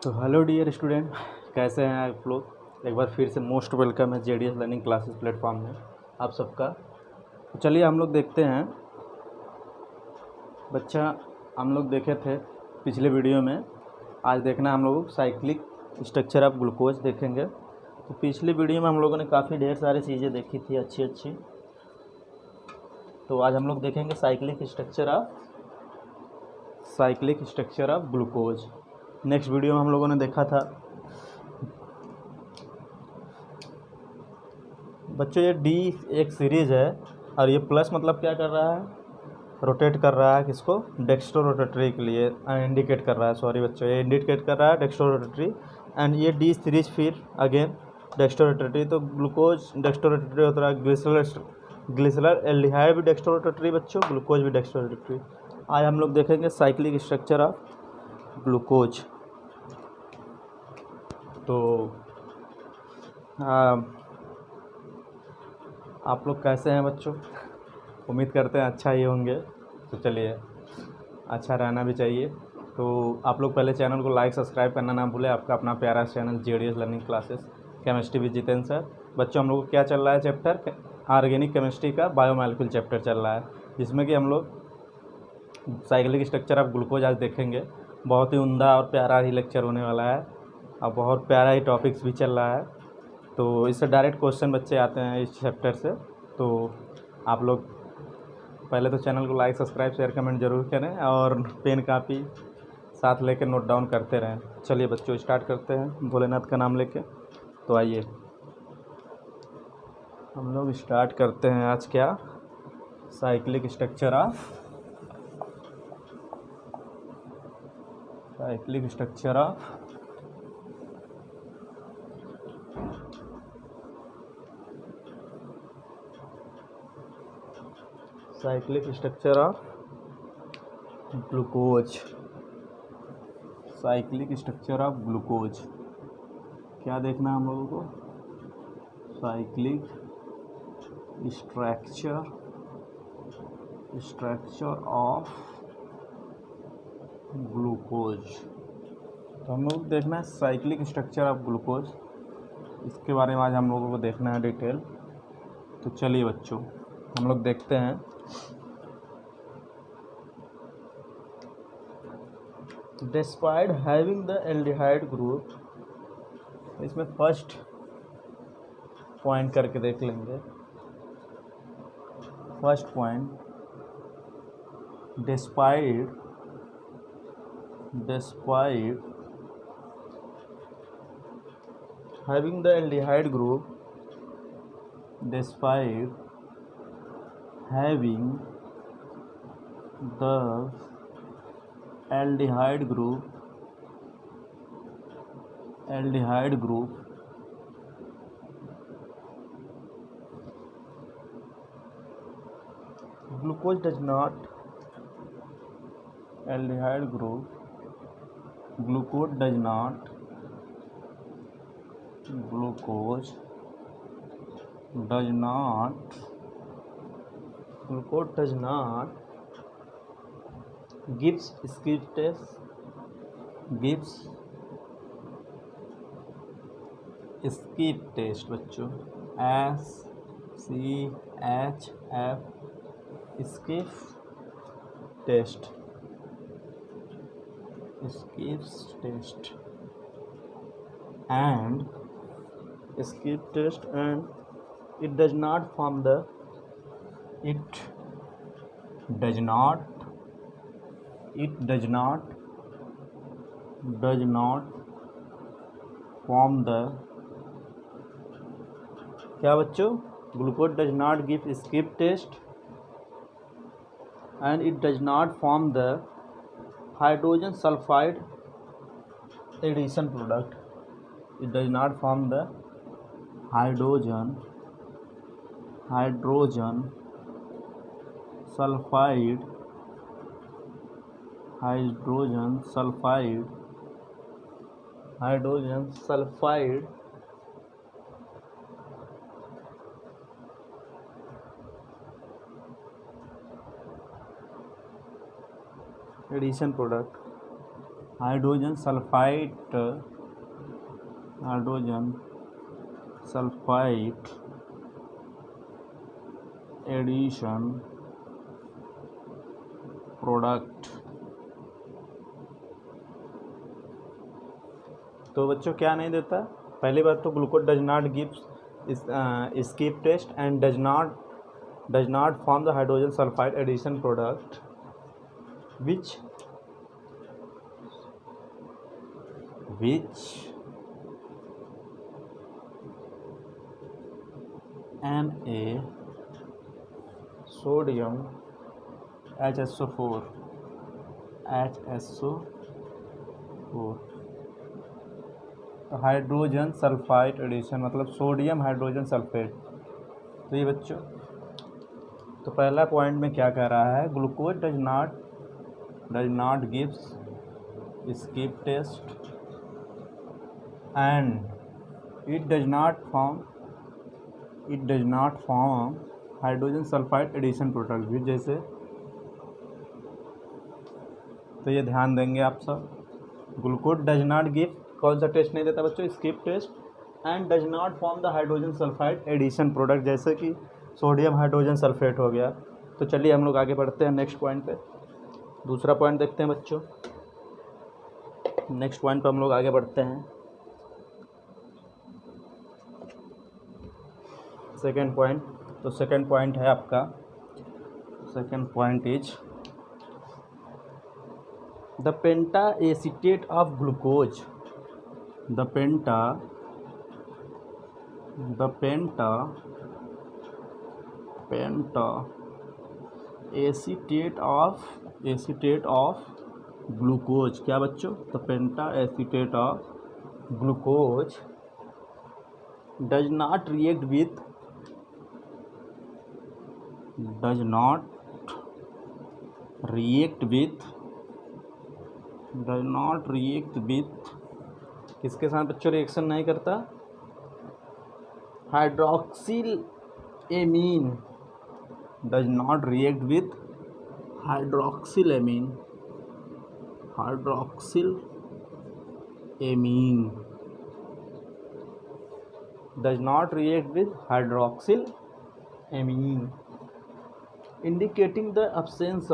तो hello dear student, कैसे हैं आप लोग। एक बार फिर से मोस्ट वेलकम है जेडीएस लर्निंग क्लासेस प्लेटफॉर्म में आप सबका। तो चलिए हम लोग देखते हैं बच्चा। हम लोग देखे थे पिछले वीडियो में, आज देखना हम लोग साइक्लिक स्ट्रक्चर ऑफ ग्लूकोज देखेंगे। तो पिछली वीडियो में हम लोगों ने काफ़ी ढेर सारी चीज़ें देखी थी अच्छी अच्छी। तो आज हम लोग देखेंगे cyclic structure of glucose. Next video में हम लोगों ने देखा था बच्चों, ये डी एक सीरीज़ है और ये प्लस मतलब क्या कर रहा है, रोटेट कर रहा है किसको, डेक्स्ट्रो रोटेटरी के लिए इंडिकेट कर रहा है। सॉरी बच्चों, ये इंडिकेट कर रहा है डेक्स्ट्रो रोटेटरी। एंड ये डी सीरीज फिर अगेन डेक्स्ट्रो रोटेटरी। तो ग्लूकोज डेक्स्ट्रो रोटेटरी होता है, ग्लिसरल एल्डिहाइड भी डेक्स्ट्रो रोटेटरी बच्चों, ग्लूकोज भी डेक्स्ट्रो रोटेटरी। आज हम लोग देखेंगे साइक्लिक स्ट्रक्चर ऑफ ग्लूकोज। तो आप लोग कैसे हैं बच्चों, उम्मीद करते हैं अच्छा ही होंगे। तो चलिए, अच्छा रहना भी चाहिए। तो आप लोग पहले चैनल को लाइक सब्सक्राइब करना ना भूलें। आपका अपना प्यारा channel JDS learning classes chemistry with Jitendra sir. बच्चों हम लोग को क्या चल रहा है, चैप्टर ऑर्गेनिक केमिस्ट्री का बायोमॉलिक्यूल चैप्टर चल रहा है, जिसमें कि हम लोग साइक्लिक स्ट्रक्चर ऑफ ग्लूकोज आज देखेंगे। बहुत ही उम्दा और प्यारा ही लेक्चर होने वाला है और बहुत प्यारा ही टॉपिक्स भी चल रहा है। तो इससे डायरेक्ट क्वेश्चन बच्चे आते हैं इस चैप्टर से। तो आप लोग पहले तो चैनल को लाइक सब्सक्राइब शेयर कमेंट जरूर करें और पेन कापी साथ लेकर नोट डाउन करते रहें। चलिए बच्चों स्टार्ट करते हैं भोलेनाथ का नाम लेके। तो आइए हम लोग स्टार्ट करते हैं आज क्या, cyclic structure of cyclic structure of glucose. Cyclic structure of glucose क्या देखना है हम लोगों को, साइक्लिक स्ट्रक्चर ऑफ ग्लूकोज। तो हम लोग देखना है साइक्लिक स्ट्रक्चर ऑफ ग्लूकोज, इसके बारे में आज हम लोगों को देखना है डिटेल। तो चलिए बच्चों हम लोग देखते हैं। Despite having the aldehyde group, इसमें फर्स्ट पॉइंट करके देख लेंगे। First point, despite having the aldehyde group, despite having the aldehyde group glucose does not aldehyde group glucose does not gives skip test बच्चों, SCHF skip test and it does not form the क्या बच्चों, glucose does not give skip test and it does not form the hydrogen sulfide addition product. It does not form the hydrogen sulfide addition product hydrogen sulphide addition product. तो बच्चों क्या नहीं देता, पहली बात तो glucose does not gives skip test and does not form the hydrogen sulphide addition product which Na sodium HSO4 hydrogen sulphide addition मतलब sodium hydrogen sulphate. तो ये बच्चों तो पहला पॉइंट में क्या कह रहा है, glucose does not gives skip test and it does not form hydrogen sulphide addition product भी जैसे। तो ये ध्यान देंगे आप सब, ग्लूकोज डज नॉट गिव कौन सा टेस्ट नहीं देता बच्चों, skip test, and does not form the hydrogen sulphide addition product जैसे कि सोडियम हाइड्रोजन सल्फेट हो गया। तो चलिए हम लोग आगे बढ़ते हैं नेक्स्ट पॉइंट पे, दूसरा पॉइंट देखते हैं बच्चों। नेक्स्ट पॉइंट पे हम लोग आगे बढ़ते हैं, सेकेंड पॉइंट। तो सेकेंड पॉइंट है आपका, second point is the penta acetate of glucose. The penta acetate of glucose. क्या बच्चों, the penta acetate of glucose does not react with किसके साथ बच्चों रिएक्शन नहीं करता, hydroxyl amine, does not react with hydroxyl amine does not react with hydroxyl amine, indicating the absence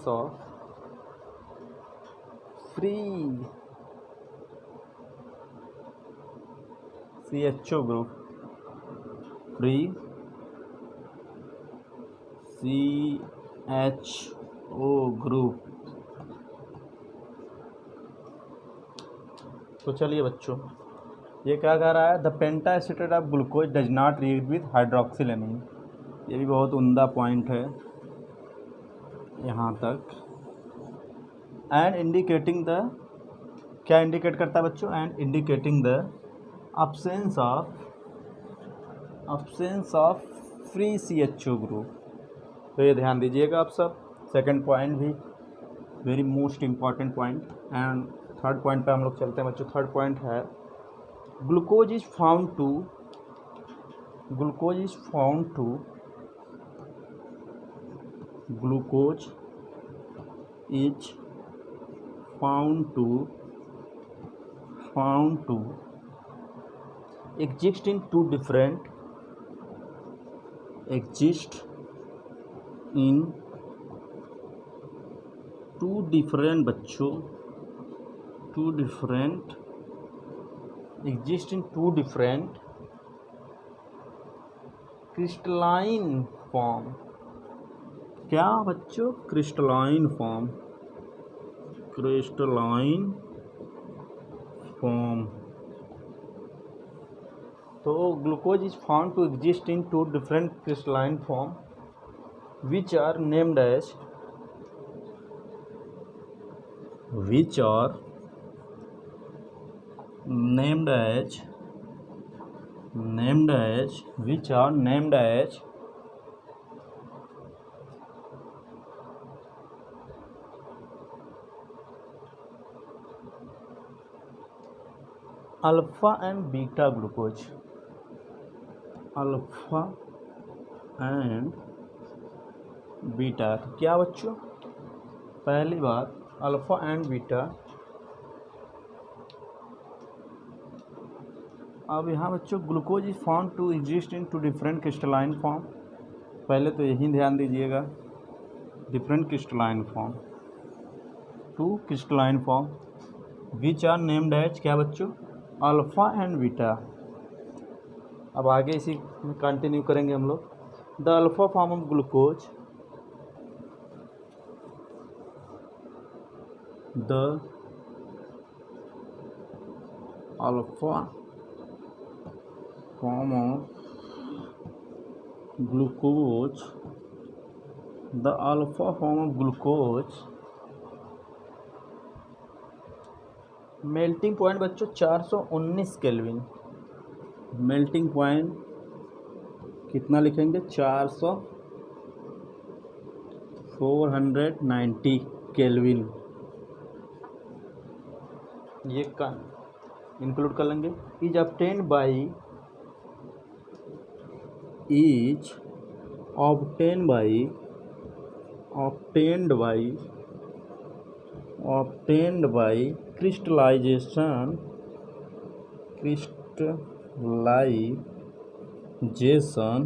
of free CHO group, free CHO group। तो चलिए बच्चों ये क्या कह रहा है, the penta acetate of glucose does not react with hydroxyl amine. ये भी बहुत उम्दा पॉइंट है यहाँ तक। एंड इंडिकेटिंग द, क्या इंडिकेट करता है बच्चों, and indicating the absence of free CHO group. तो ये ध्यान दीजिएगा आप सब, सेकंड पॉइंट भी very most important point. And third point पे हम लोग चलते हैं बच्चों। थर्ड पॉइंट है glucose is found to exist in two different बच्चों, exist in two different crystalline form। क्या बच्चों, क्रिस्टलाइन फॉर्म तो glucose is found to exist in two different crystalline form which are named as alpha and beta glucose, alpha and beta. तो क्या बच्चों, पहली बात alpha and beta. अब यहाँ बच्चों glucose is found to exist in two different crystalline form. पहले तो यही ध्यान दीजिएगा, different crystalline form, two crystalline form which are named as क्या बच्चों, अल्फ़ा एंड बीटा। अब आगे इसी में कंटिन्यू करेंगे हम लोग। The alpha form of glucose, the alpha form of glucose, the alpha form of glucose, melting point बच्चों 419 केल्विन। मेल्टिंग पॉइंट कितना लिखेंगे, 490 केल्विन, ये का इंक्लूड कर लेंगे। Is obtained by, is obtained by, obtained by, obtained by crystallization, crystallization.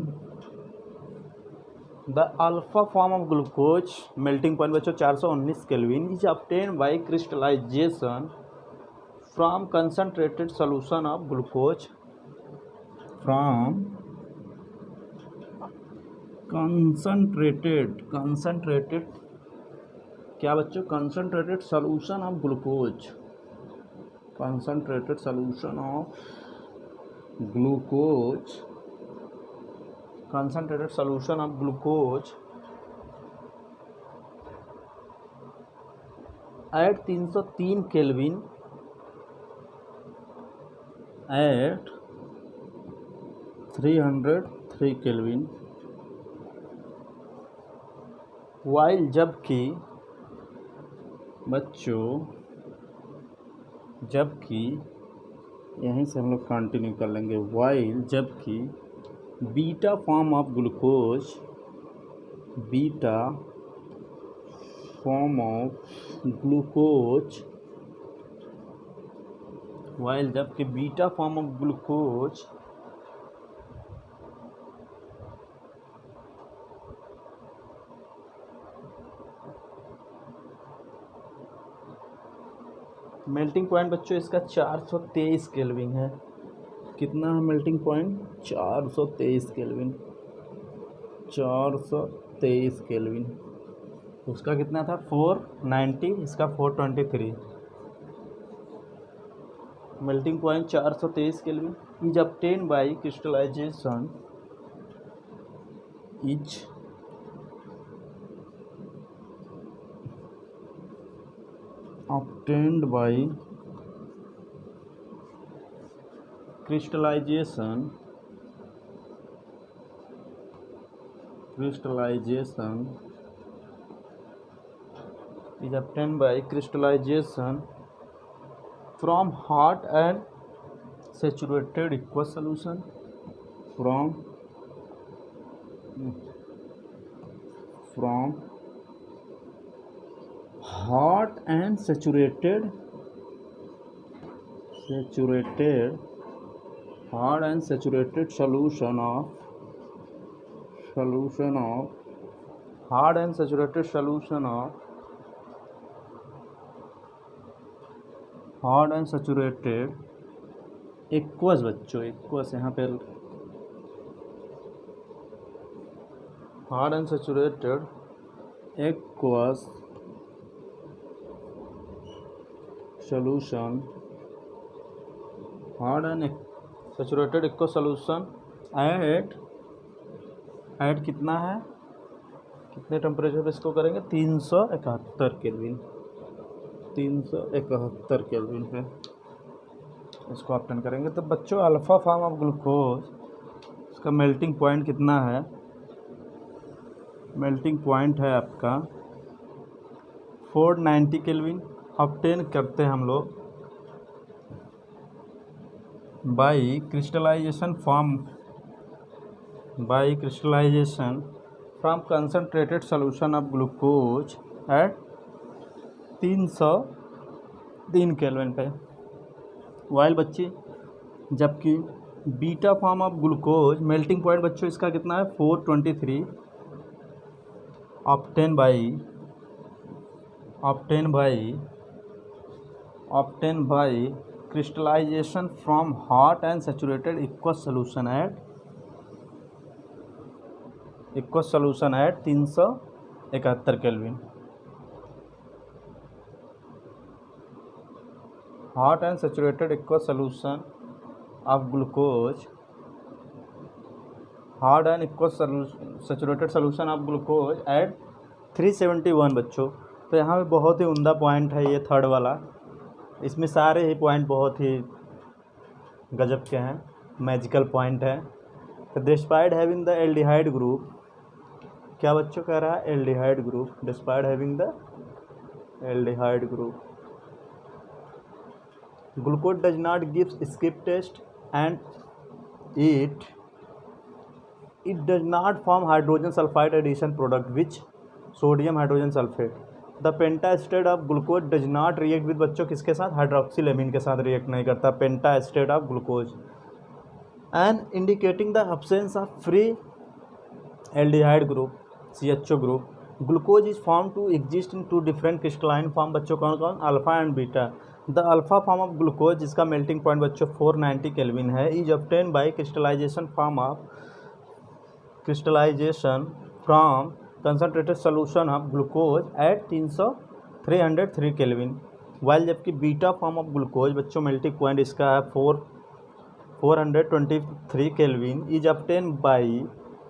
The alpha form of glucose, melting point बच्चों 419 kelvin, is obtained by crystallization from concentrated solution of glucose, from concentrated क्या बच्चों, concentrated solution of glucose, concentrated solution of glucose, concentrated solution of glucose at 303 kelvin, at 303 kelvin, while जबकि बच्चों, जबकि यहीं से हम लोग कंटिन्यू कर लेंगे, वाइल जबकि beta form of glucose, beta form of glucose, while जबकि beta form of glucose melting point बच्चों इसका 423 केल्विन है। कितना है मेल्टिंग पॉइंट, 423 केल्विन, 423 केल्विन। उसका कितना था 490, इसका 423। Melting point 423 kelvin. Is obtained by crystallization, इज obtained by crystallization, crystallization is obtained by crystallization from hot and saturated aqueous solution, from hot and saturated hot and saturated solution of hard and saturated solution of hard and saturated aqueous बच्चों, aqueous यहाँ पे hard and saturated aqueous solution, hard and saturated aqueous solution at कितना है, कितने temperature पे इसको करेंगे, 371 kelvin, 371 kelvin पे इसको ऑब्टेन करेंगे। तो बच्चों अल्फा फॉर्म ऑफ ग्लूकोज, इसका मेल्टिंग पॉइंट कितना है, मेल्टिंग पॉइंट है आपका 490 केल्विन। ऑब्टेन करते हैं हम लोग by crystallization from concentrated solution of glucose at 303 kelvin पे, वाइल बच्चे जबकि beta form of glucose melting point बच्चों इसका कितना है 423 obtain by crystallization from hot and saturated aqueous solution at 371 kelvin. Hot and saturated aqueous solution of glucose saturated solution of glucose at 371 बच्चों। तो यहाँ पे बहुत ही उम्दा पॉइंट है ये थर्ड वाला, इसमें सारे ही पॉइंट बहुत ही गजब के हैं, मैजिकल पॉइंट है। तो despite having the aldehyde group, क्या बच्चों कह रहा है aldehyde group, despite having the aldehyde group glucose does not give skip test and it does not form hydrogen sulfide addition product which sodium hydrogen sulfate। the pentastate of glucose does not react with बच्चों किसके साथ, हाइड्रोक्सिलेमिन के साथ react नहीं करता, pentastate of glucose and indicating the absence of free aldehyde group CHO group। glucose is formed to exist in two different crystalline form बच्चों कौन कौन, alpha and beta. The alpha form of glucose जिसका melting point बच्चों 490 kelvin है is obtain by crystallization from concentrated solution of glucose at 303 kelvin, while जबकि beta form of glucose बच्चों melting point इसका है 423 kelvin is obtain by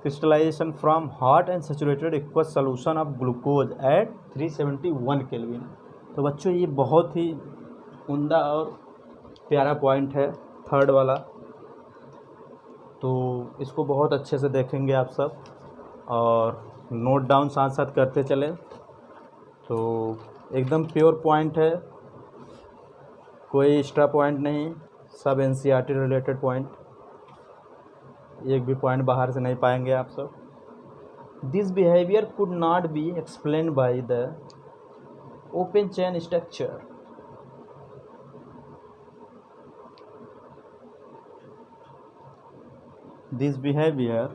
crystallization from hot and saturated aqueous solution of glucose at 371 kelvin. तो बच्चों ये बहुत ही उम्दा और प्यारा पॉइंट है थर्ड वाला, तो इसको बहुत अच्छे से देखेंगे आप सब और नोट डाउन साथ साथ करते चलें। तो एकदम प्योर पॉइंट है, कोई एक्स्ट्रा पॉइंट नहीं, सब एनसीईआरटी रिलेटेड पॉइंट, एक भी पॉइंट बाहर से नहीं पाएंगे आप सब। This behaviour could not be explained by the open chain structure. This behavior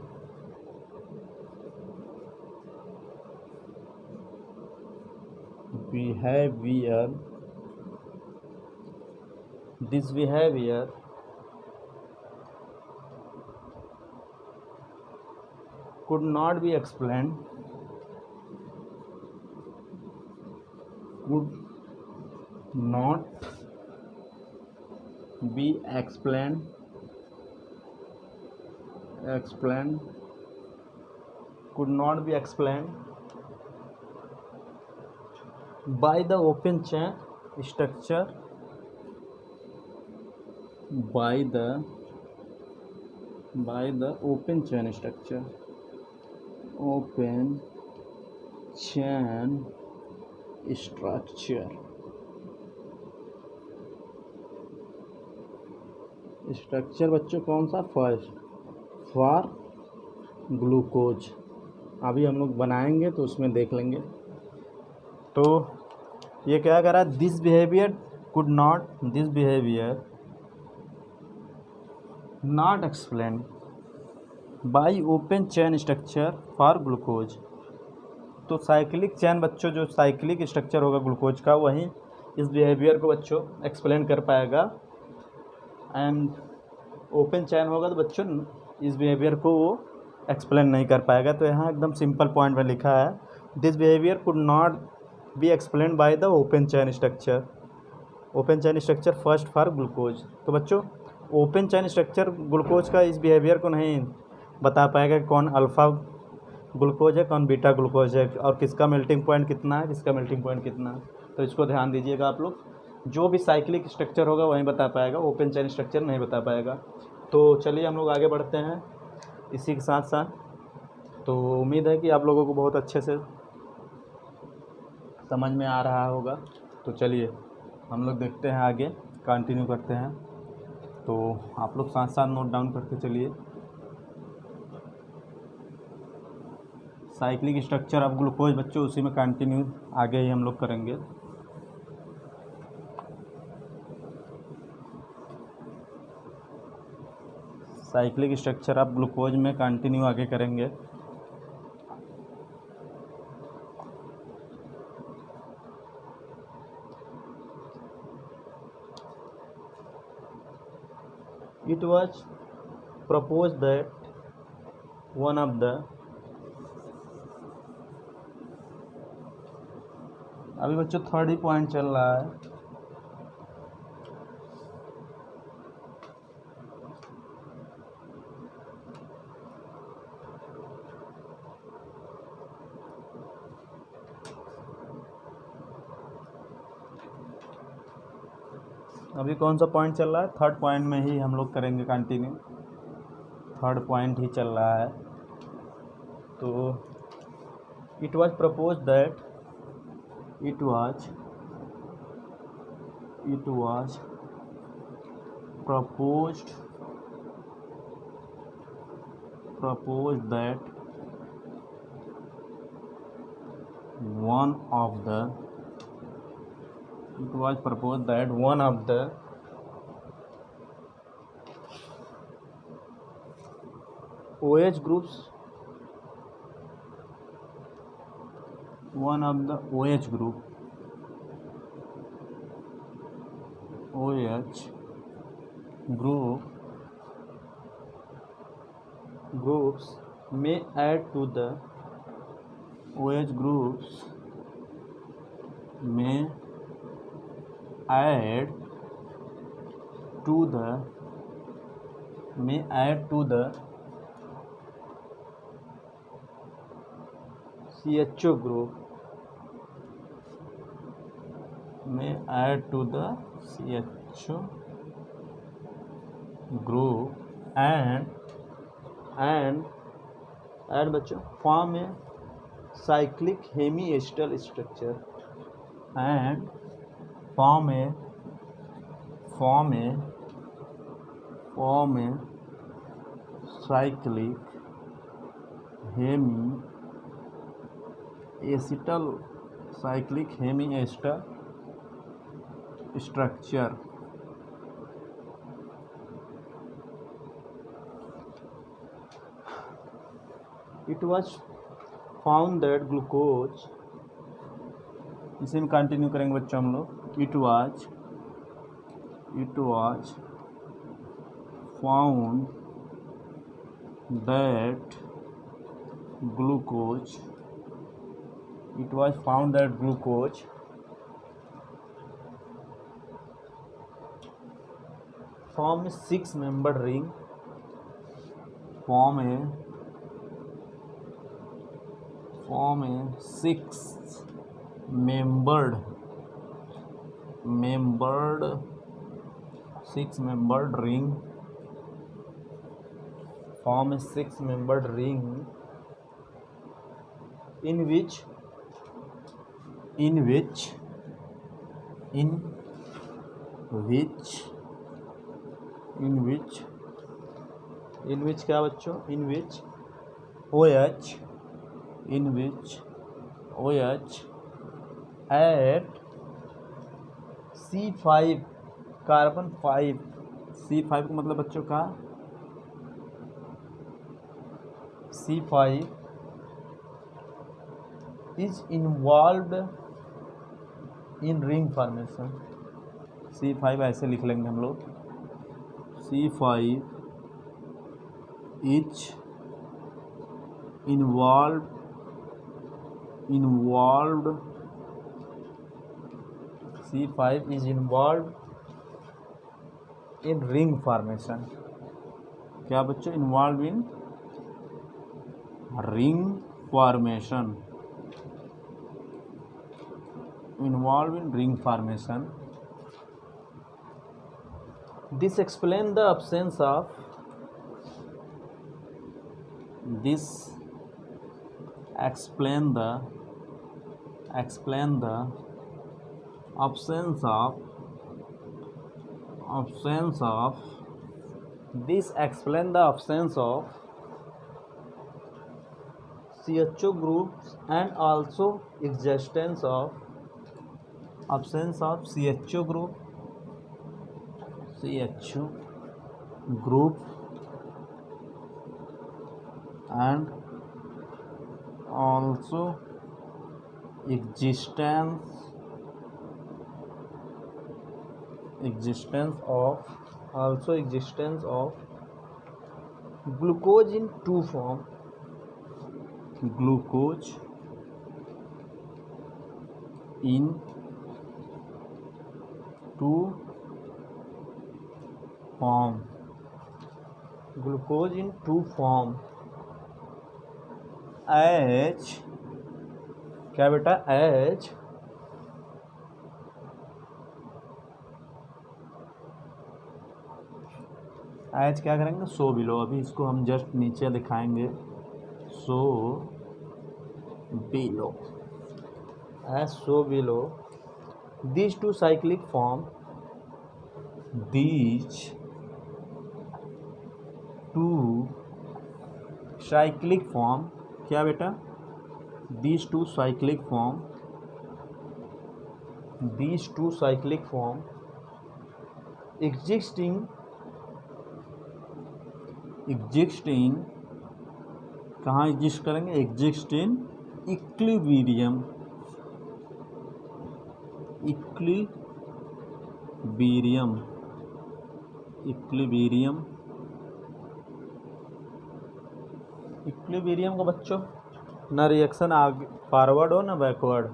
could not be explained by the open chain structure structure बच्चों कौन सा, फर्स्ट फॉर ग्लूकोज, अभी हम लोग बनाएंगे तो उसमें देख लेंगे। तो ये क्या कह रहा है, this behaviour not explain by open chain structure for glucose. तो साइक्लिक चेन बच्चों, जो साइक्लिक स्ट्रक्चर होगा ग्लूकोज का, वही इस बिहेवियर को बच्चों एक्सप्लेन कर पाएगा, एंड ओपन चेन होगा तो बच्चों इस बिहेवियर को वो एक्सप्लेन नहीं कर पाएगा। तो यहाँ एकदम सिंपल पॉइंट में लिखा है, this behaviour could not be explain by the open chain structure first for glucose. तो बच्चों ओपन चेन स्ट्रक्चर ग्लूकोज का इस बिहेवियर को नहीं बता पाएगा कौन अल्फ़ा ग्लूकोज है, कौन बीटा ग्लूकोज है, और किसका मेल्टिंग पॉइंट कितना है, किसका मेल्टिंग पॉइंट कितना है। तो इसको ध्यान दीजिएगा आप लोग, जो भी साइक्लिक स्ट्रक्चर होगा वहीं बता पाएगा, ओपन चेन स्ट्रक्चर नहीं बता पाएगा। तो चलिए हम लोग आगे बढ़ते हैं इसी के साथ साथ। तो उम्मीद है कि आप लोगों को बहुत अच्छे से समझ में आ रहा होगा। तो चलिए हम लोग देखते हैं आगे, कंटिन्यू करते हैं। तो आप लोग साथ साथ नोट डाउन करके चलिए। साइक्लिक स्ट्रक्चर ऑफ ग्लूकोज बच्चों उसी में कंटिन्यू आगे ही हम लोग करेंगे। साइक्लिक स्ट्रक्चर ऑफ ग्लूकोज में कंटिन्यू आगे करेंगे। It was proposed that one of the अभी बच्चों थर्ड ही पॉइंट चल रहा है। अभी कौन सा पॉइंट चल रहा है? थर्ड पॉइंट में ही हम लोग करेंगे कंटिन्यू। थर्ड पॉइंट ही चल रहा है। तो it was propose that it was proposed that one of the OH groups groups may add to the OH groups may add to the CHO group and बच्चों form a cyclic hemiacetal structure and form a cyclic hemiacetal structure. It was found that glucose, इसे में continue करेंगे बच्चों हम लोग। It was found that glucose form a six-membered ring in which क्या बच्चों? OH at C5 carbon 5 C5 का मतलब बच्चों का C5 is involved in ring formation। C5 ऐसे लिख लेंगे हम लोग। C5 is involved C5 is involved in ring formation। क्या बच्चों? involved in ring formation। This explains the absence of this explain the absence of CHO groups and also existence of absence of CHO group and also existence of glucose in two form, glucose in two form, glucose in two form H, क्या बेटा H क्या करेंगे, so below. अभी इसको हम just नीचे दिखाएंगे, so below, as so below. These two cyclic form, these two cyclic form, क्या बेटा, these two cyclic form, these two cyclic form existing कहाँ एग्जिस्ट करेंगे, exist in equilibrium, equilibrium, equilibrium, equilibrium को बच्चों ना रिएक्शन आगे फॉरवर्ड हो ना बैकवर्ड,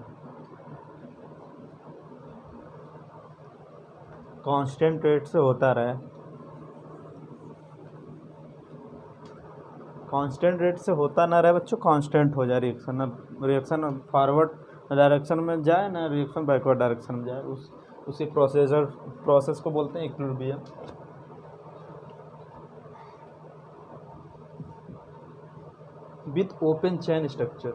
कांस्टेंट रेट से होता रहे, कांस्टेंट रेट से होता ना रहे बच्चों, कांस्टेंट हो जाए रिएक्शन, ना रिएक्शन फॉरवर्ड डायरेक्शन में जाए ना रिएक्शन बैकवर्ड डायरेक्शन में जाए, उसी प्रोसेस को बोलते हैं equilibrium. With open chain structure,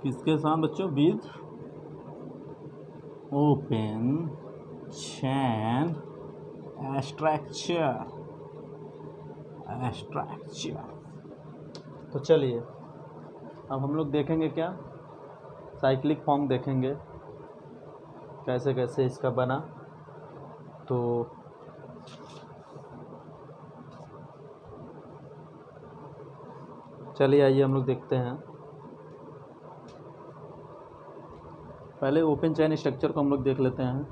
किसके साथ बच्चों, विथ ओपन चेन स्ट्रक्चर, तो चलिए अब हम लोग देखेंगे क्या, साइक्लिक फॉर्म देखेंगे कैसे कैसे इसका बना। तो चलिए आइए हम लोग देखते हैं, पहले ओपन चेन स्ट्रक्चर को हम लोग देख लेते हैं।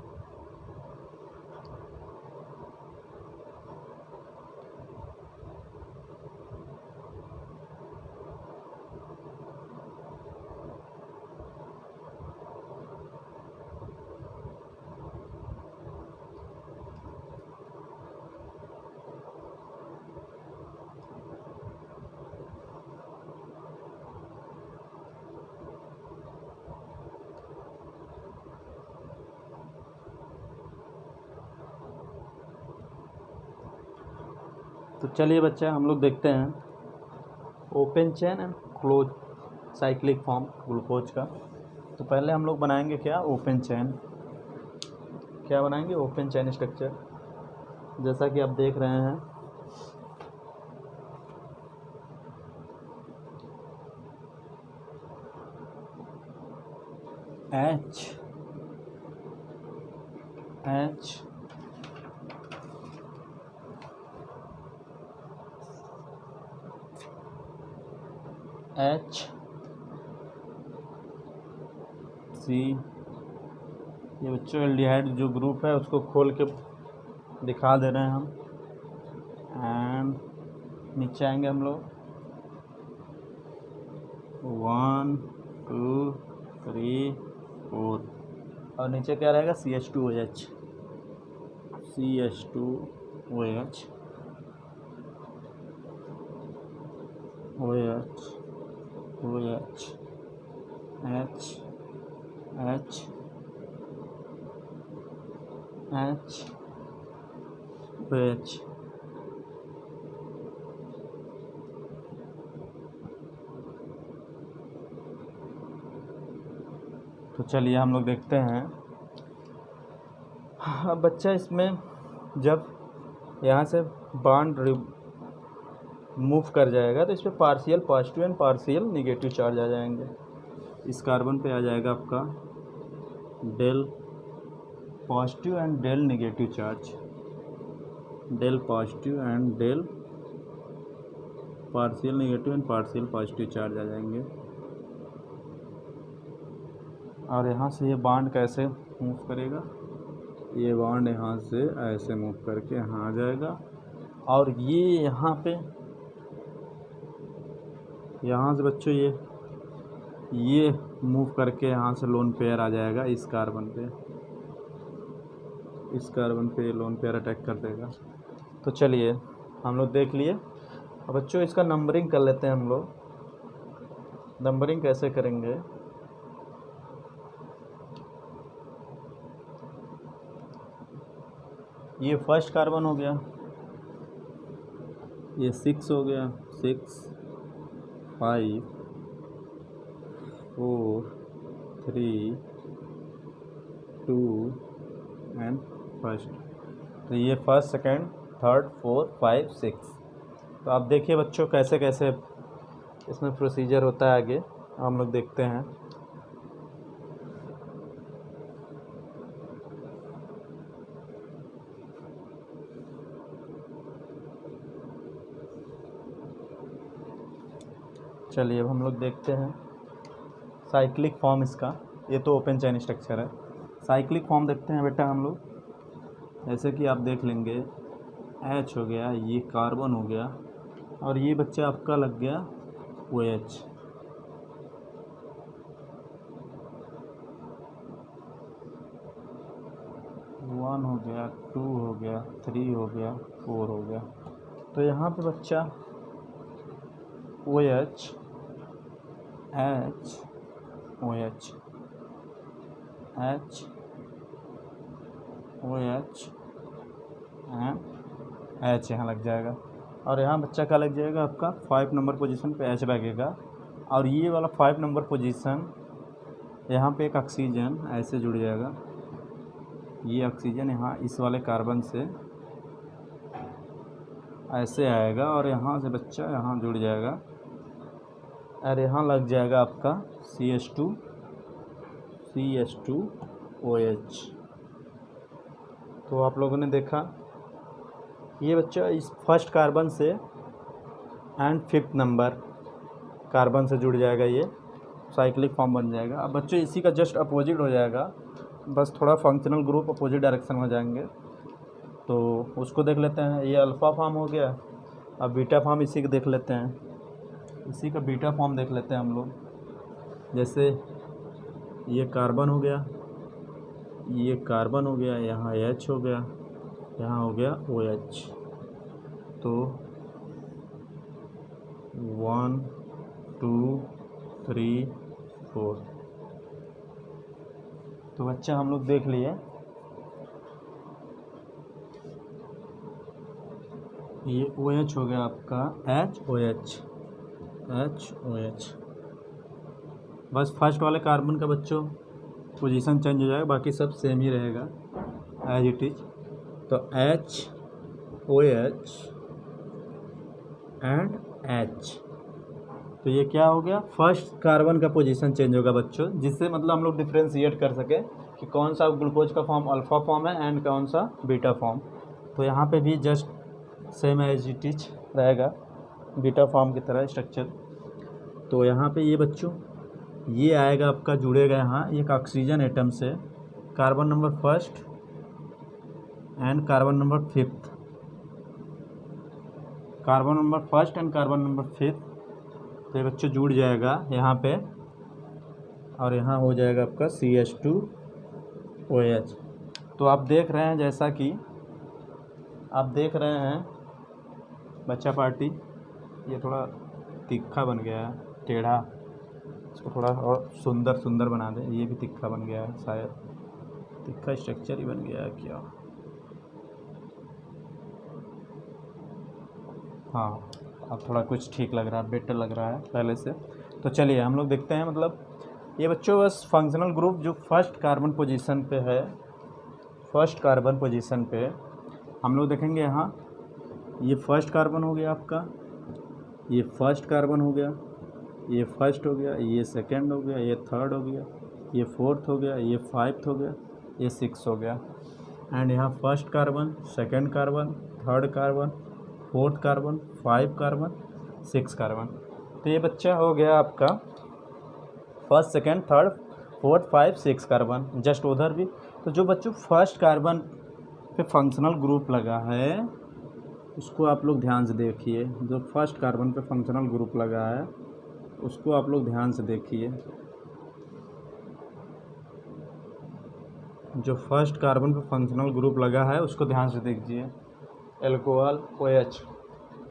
तो चलिए बच्चा हम लोग देखते हैं open chain and close cyclic form glucose का। तो पहले हम लोग बनाएंगे क्या, ओपन चेन, क्या बनाएंगे, ओपन चेन स्ट्रक्चर, जैसा कि आप देख रहे हैं H C, ये बच्चों एल्डिहाइड जो ग्रुप है उसको खोल के दिखा दे रहे हैं हम। एंड नीचे आएंगे हम लोग 1 2 3 4, और नीचे क्या रहेगा, CH2OH, CH2OH, OH, OH, H, H, H, OH। तो चलिए हम लोग देखते हैं। अब बच्चा इसमें जब यहाँ से बॉन्ड मूव कर जाएगा तो इस पर partial positive and partial negative charge आ जाएंगे। इस कार्बन पे आ जाएगा आपका del positive and del negative charge, del positive and del partial negative and partial positive charge आ जाएंगे। और यहाँ से ये बॉन्ड कैसे मूव करेगा, ये बॉन्ड यहाँ से ऐसे मूव करके यहाँ आ जाएगा और ये यहाँ पे, यहाँ से बच्चों ये मूव करके यहाँ से लोन पेयर आ जाएगा इस कार्बन पे, इस कार्बन पे लोन पेयर अटैक कर देगा। तो चलिए हम लोग देख लिए। अब बच्चों इसका नंबरिंग कर लेते हैं हम लोग। नंबरिंग कैसे करेंगे, ये फर्स्ट कार्बन हो गया, ये 6 हो गया, 6 5 4 3 2 एंड फर्स्ट। तो ये फर्स्ट सेकेंड थर्ड फोर्थ 5 6। तो आप देखिए बच्चों कैसे कैसे इसमें प्रोसीजर होता है, आगे हम लोग देखते हैं। चलिए अब हम लोग देखते हैं साइक्लिक फॉर्म इसका। ये तो ओपन चेन स्ट्रक्चर है। साइक्लिक फॉर्म देखते हैं बेटा हम लोग। जैसे कि आप देख लेंगे H हो गया, ये कार्बन हो गया और ये बच्चा आपका लग गया OH। वन हो गया, 2 हो गया, 3 हो गया, 4 हो गया। तो यहाँ पे बच्चा OH H OH H OH and H यहाँ लग जाएगा और यहाँ बच्चा का लग जाएगा आपका 5 नंबर पोजीशन पे H लगेगा। और ये वाला 5 नंबर पोजीशन यहाँ पे एक ऑक्सीजन ऐसे जुड़ जाएगा, ये ऑक्सीजन यहाँ इस वाले कार्बन से ऐसे आएगा और यहाँ से बच्चा यहाँ जुड़ जाएगा और यहाँ लग जाएगा आपका CH2OH। तो आप लोगों ने देखा ये बच्चा इस फर्स्ट कार्बन से एंड 5th नंबर कार्बन से जुड़ जाएगा, ये साइक्लिक फॉर्म बन जाएगा। अब बच्चों इसी का जस्ट अपोजिट हो जाएगा, बस थोड़ा फंक्शनल ग्रुप अपोजिट डायरेक्शन में जाएंगे। तो उसको देख लेते हैं। ये अल्फ़ा फॉर्म हो गया। अब बीटा फॉर्म इसी का देख लेते हैं, इसी का बीटा फॉर्म देख लेते हैं हम लोग। जैसे ये कार्बन हो गया, ये कार्बन हो गया, यहाँ H हो गया, यहाँ हो गया OH। तो 1 2 3 4। तो बच्चा हम लोग देख लिए ये OH हो गया आपका HOH। बस फर्स्ट वाले कार्बन का बच्चों पोजीशन चेंज हो जाएगा, बाकी सब सेम ही रहेगा एज इट इज। तो HOH एंड H। तो ये क्या हो गया, फर्स्ट कार्बन का पोजीशन चेंज होगा बच्चों, जिससे मतलब हम लोग डिफ्रेंशिएट कर सके कि कौन सा ग्लूकोज का फॉर्म अल्फ़ा फॉर्म है एंड कौन सा बीटा फॉर्म। तो यहाँ पे भी just same as it is रहेगा, बीटा फॉर्म की तरह स्ट्रक्चर। तो यहाँ पे ये बच्चों ये आएगा आपका, जुड़ेगा यहाँ एक ऑक्सीजन एटम से, carbon number first and carbon number 5th, carbon number first and carbon number 5th। तो ये बच्चों जुड़ जाएगा यहाँ पे और यहाँ हो जाएगा आपका CH2OH। तो आप देख रहे हैं, जैसा कि आप देख रहे हैं बच्चा पार्टी, ये थोड़ा तीखा बन गया है, टेढ़ा, इसको थोड़ा और सुंदर बना दें। ये भी तीखा बन गया है, शायद तीखा स्ट्रक्चर ही बन गया है क्या। हाँ अब थोड़ा कुछ ठीक लग रहा है, बेटर लग रहा है पहले से। तो चलिए हम लोग देखते हैं। मतलब ये बच्चों बस फंक्शनल ग्रुप जो फर्स्ट कार्बन पोजीशन पे है, फर्स्ट कार्बन पोजीशन पे हम लोग देखेंगे यहाँ ये फर्स्ट कार्बन हो गया आपका, ये फर्स्ट कार्बन हो गया, ये फर्स्ट हो गया, ये सेकंड हो गया, ये थर्ड हो गया, ये फोर्थ हो गया, ये फाइव्थ हो गया, ये सिक्स हो गया। एंड यहाँ first carbon, second carbon, third carbon, fourth carbon, five carbon, six carbon. तो ये बच्चा हो गया आपका first second third fourth five six carbon. Just उधर भी तो जो बच्चों फर्स्ट कार्बन पे फंक्शनल ग्रुप लगा है उसको आप लोग ध्यान से देखिए। जो फर्स्ट कार्बन पे फंक्शनल ग्रुप लगा है उसको आप लोग ध्यान से देखिए। जो फर्स्ट कार्बन पे फंक्शनल ग्रुप लगा है उसको ध्यान से देखिए। Alcohol OH।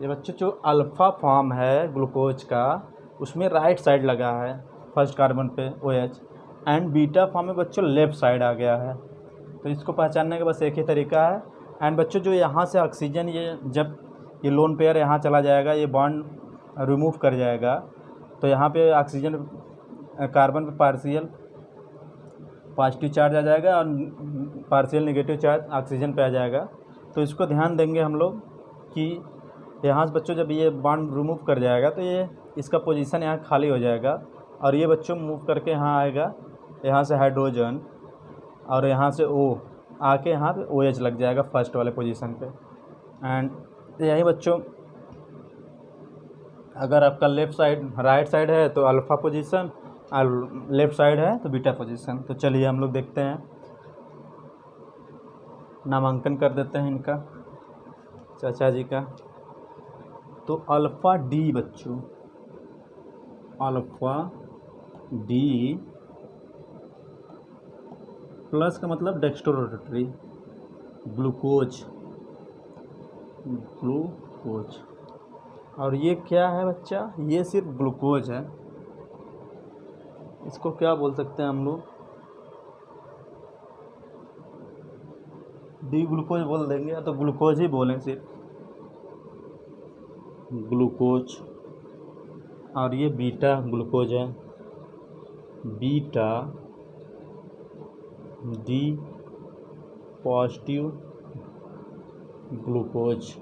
ये बच्चों जो अल्फ़ा फॉर्म है ग्लूकोज का उसमें राइट साइड लगा है फर्स्ट कार्बन पे OH। एंड बीटा फॉर्म में बच्चों लेफ़्ट साइड आ गया है। तो इसको पहचानने का बस एक ही तरीका है। एंड बच्चों जो यहाँ से ऑक्सीजन ये जब ये लोन पेयर यहाँ चला जाएगा, ये बॉन्ड रिमूव कर जाएगा, तो यहाँ पे ऑक्सीजन कार्बन पे पार्शियल पॉजिटिव चार्ज आ जाएगा और पार्शियल नेगेटिव चार्ज ऑक्सीजन पे आ जाएगा। तो इसको ध्यान देंगे हम लोग कि यहाँ से बच्चों जब ये बॉन्ड रिमूव कर जाएगा तो ये इसका पोजीशन यहाँ खाली हो जाएगा और ये बच्चों मूव करके यहाँ आएगा, यहाँ से हाइड्रोजन और यहाँ से O आके यहाँ पे OH लग जाएगा फर्स्ट वाले पोजीशन पे। एंड यही बच्चों अगर आपका लेफ़्ट साइड राइट साइड है तो अल्फ़ा पोजीशन और लेफ़्ट साइड है तो बीटा पोजीशन। तो चलिए हम लोग देखते हैं, नामांकन कर देते हैं इनका चाचा जी का। तो अल्फ़ा डी बच्चों, अल्फ़ा डी प्लस का मतलब डेक्स्ट्रोरोटरी ग्लूकोज, ग्लूकोज। और ये क्या है बच्चा, ये सिर्फ ग्लूकोज है। इसको क्या बोल सकते हैं हम लोग, डी ग्लूकोज बोल देंगे या तो ग्लूकोज ही बोलें सिर्फ, ग्लूकोज। और ये बीटा ग्लूकोज है, बीटा डी पॉजिटिव ग्लूकोज।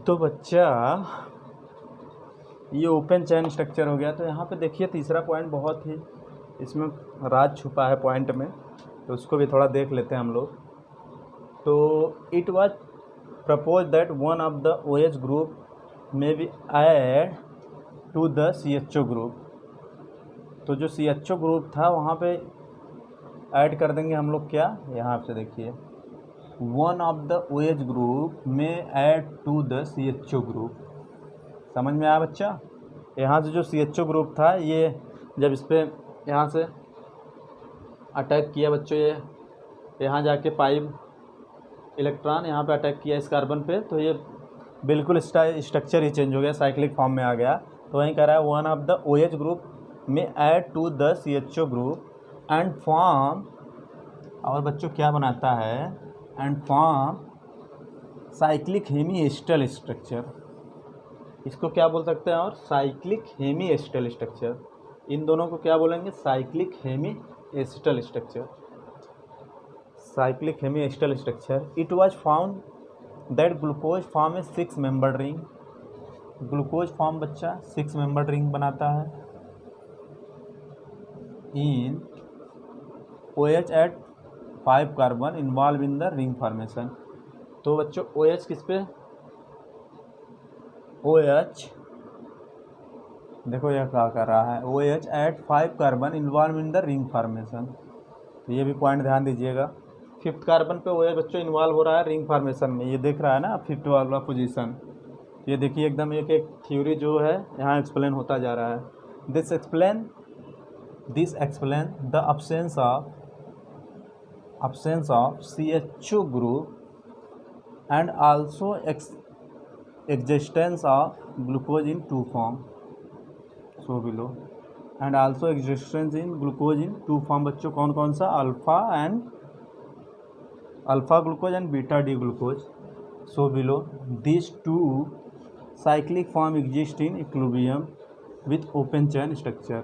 तो बच्चा ये ओपन चेन स्ट्रक्चर हो गया। तो यहाँ पे देखिए तीसरा पॉइंट बहुत ही इसमें राज छुपा है पॉइंट में, तो उसको भी थोड़ा देख लेते हैं हम लोग। तो it was propose that one of the OH group में be add to the CHO group. तो जो CHO ग्रुप था वहाँ पे ऐड कर देंगे हम लोग क्या, यहाँ से देखिए one of the OH group में add to the CHO group. समझ में आया बच्चा। यहाँ से जो CHO ग्रुप था ये जब इस पर यहाँ से अटैक किया बच्चों, ये यहाँ जाके पाइप इलेक्ट्रॉन यहाँ पे अटैक किया इस कार्बन पे, तो ये बिल्कुल स्ट्रक्चर ही चेंज हो गया, साइक्लिक फॉर्म में आ गया। तो वहीं कह रहा है one of the OH group में add to the CHO group and form, और बच्चों क्या बनाता है, and form cyclic hemi acetal structure. इसको क्या बोल सकते हैं, और साइक्लिक हेमी एस्टल स्ट्रक्चर। इन दोनों को क्या बोलेंगे, cyclic hemi acetal structure, cyclic hemi acetal structure. It was found that glucose form a 6 membered ring. Glucose form बच्चा 6 मेंबर्ड रिंग बनाता है इन OH at 5 carbon involve in the ring formation. तो बच्चों OH किस पे, OH देखो यह क्या कर रहा है, OH at 5 carbon involve in the ring formation. तो ये भी पॉइंट ध्यान दीजिएगा। 5th कार्बन पे OH बच्चों इन्वॉल्व हो रहा है रिंग फॉर्मेशन में, ये देख रहा है ना 5th वाला पोजीशन। ये देखिए एकदम एक एक थ्योरी जो है यहाँ एक्सप्लेन होता जा रहा है। This explain the absence of CHO group and also existence of glucose in 2 form, so below, and also existence in glucose in 2 form। बच्चों कौन कौन सा, alpha glucose and beta D glucose, so below। these 2 cyclic form exist in equilibrium with open chain structure।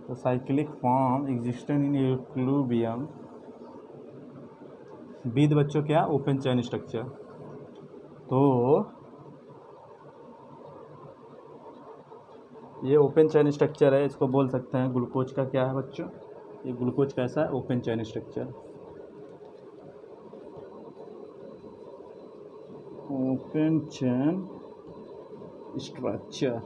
तो cyclic form existent in equilibrium with बच्चों क्या, open chain structure. तो ये open chain structure है, इसको बोल सकते हैं ग्लूकोज का क्या है बच्चों, ये ग्लूकोज कैसा है, open chain structure. Open chain structure,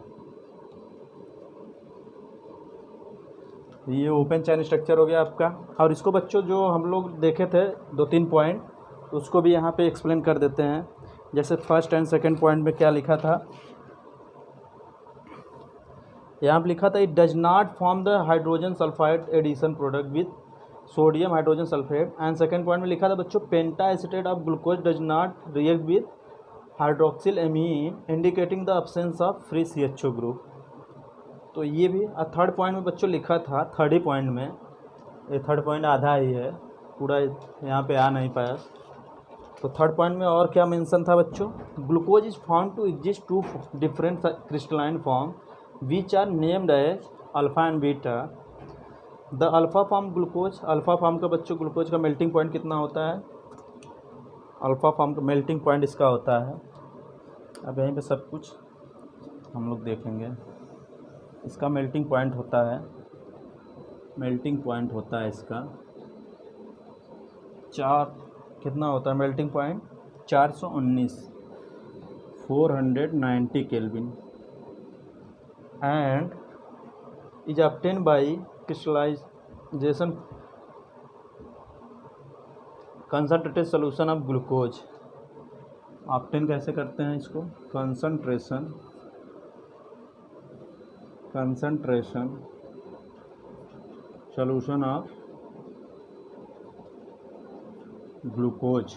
ये ओपन चेन स्ट्रक्चर हो गया आपका। और इसको बच्चों जो हम लोग देखे थे 2-3 पॉइंट, तो उसको भी यहाँ पे एक्सप्लेन कर देते हैं। जैसे फर्स्ट एंड सेकंड पॉइंट में क्या लिखा था, यहाँ पे लिखा था it does not form the hydrogen sulphide addition product with sodium hydrogen sulphate. And second point में लिखा था बच्चों penta acetate of glucose does not react with hydroxyl amine indicating the absence of free CHO group. तो ये भी third point में बच्चों लिखा था, थर्ड ही पॉइंट में, ये थर्ड पॉइंट आधा ही है, पूरा यहाँ पे आ नहीं पाया। तो थर्ड पॉइंट में और क्या मेंशन था बच्चों, glucose is found to exist 2 different crystalline form which are named as alpha and beta. The alpha form glucose, alpha form का बच्चों ग्लूकोज का मेल्टिंग पॉइंट कितना होता है, अल्फ़ा फॉर्म का मेल्टिंग पॉइंट इसका होता है, अब यहीं पे सब कुछ हम लोग देखेंगे। इसका मेल्टिंग पॉइंट होता है, मेल्टिंग पॉइंट होता है इसका 4, कितना होता है melting point, 490 kelvin and is obtain by crystallization concentrated solution of glucose. Obtain कैसे करते हैं इसको, concentration solution of glucose,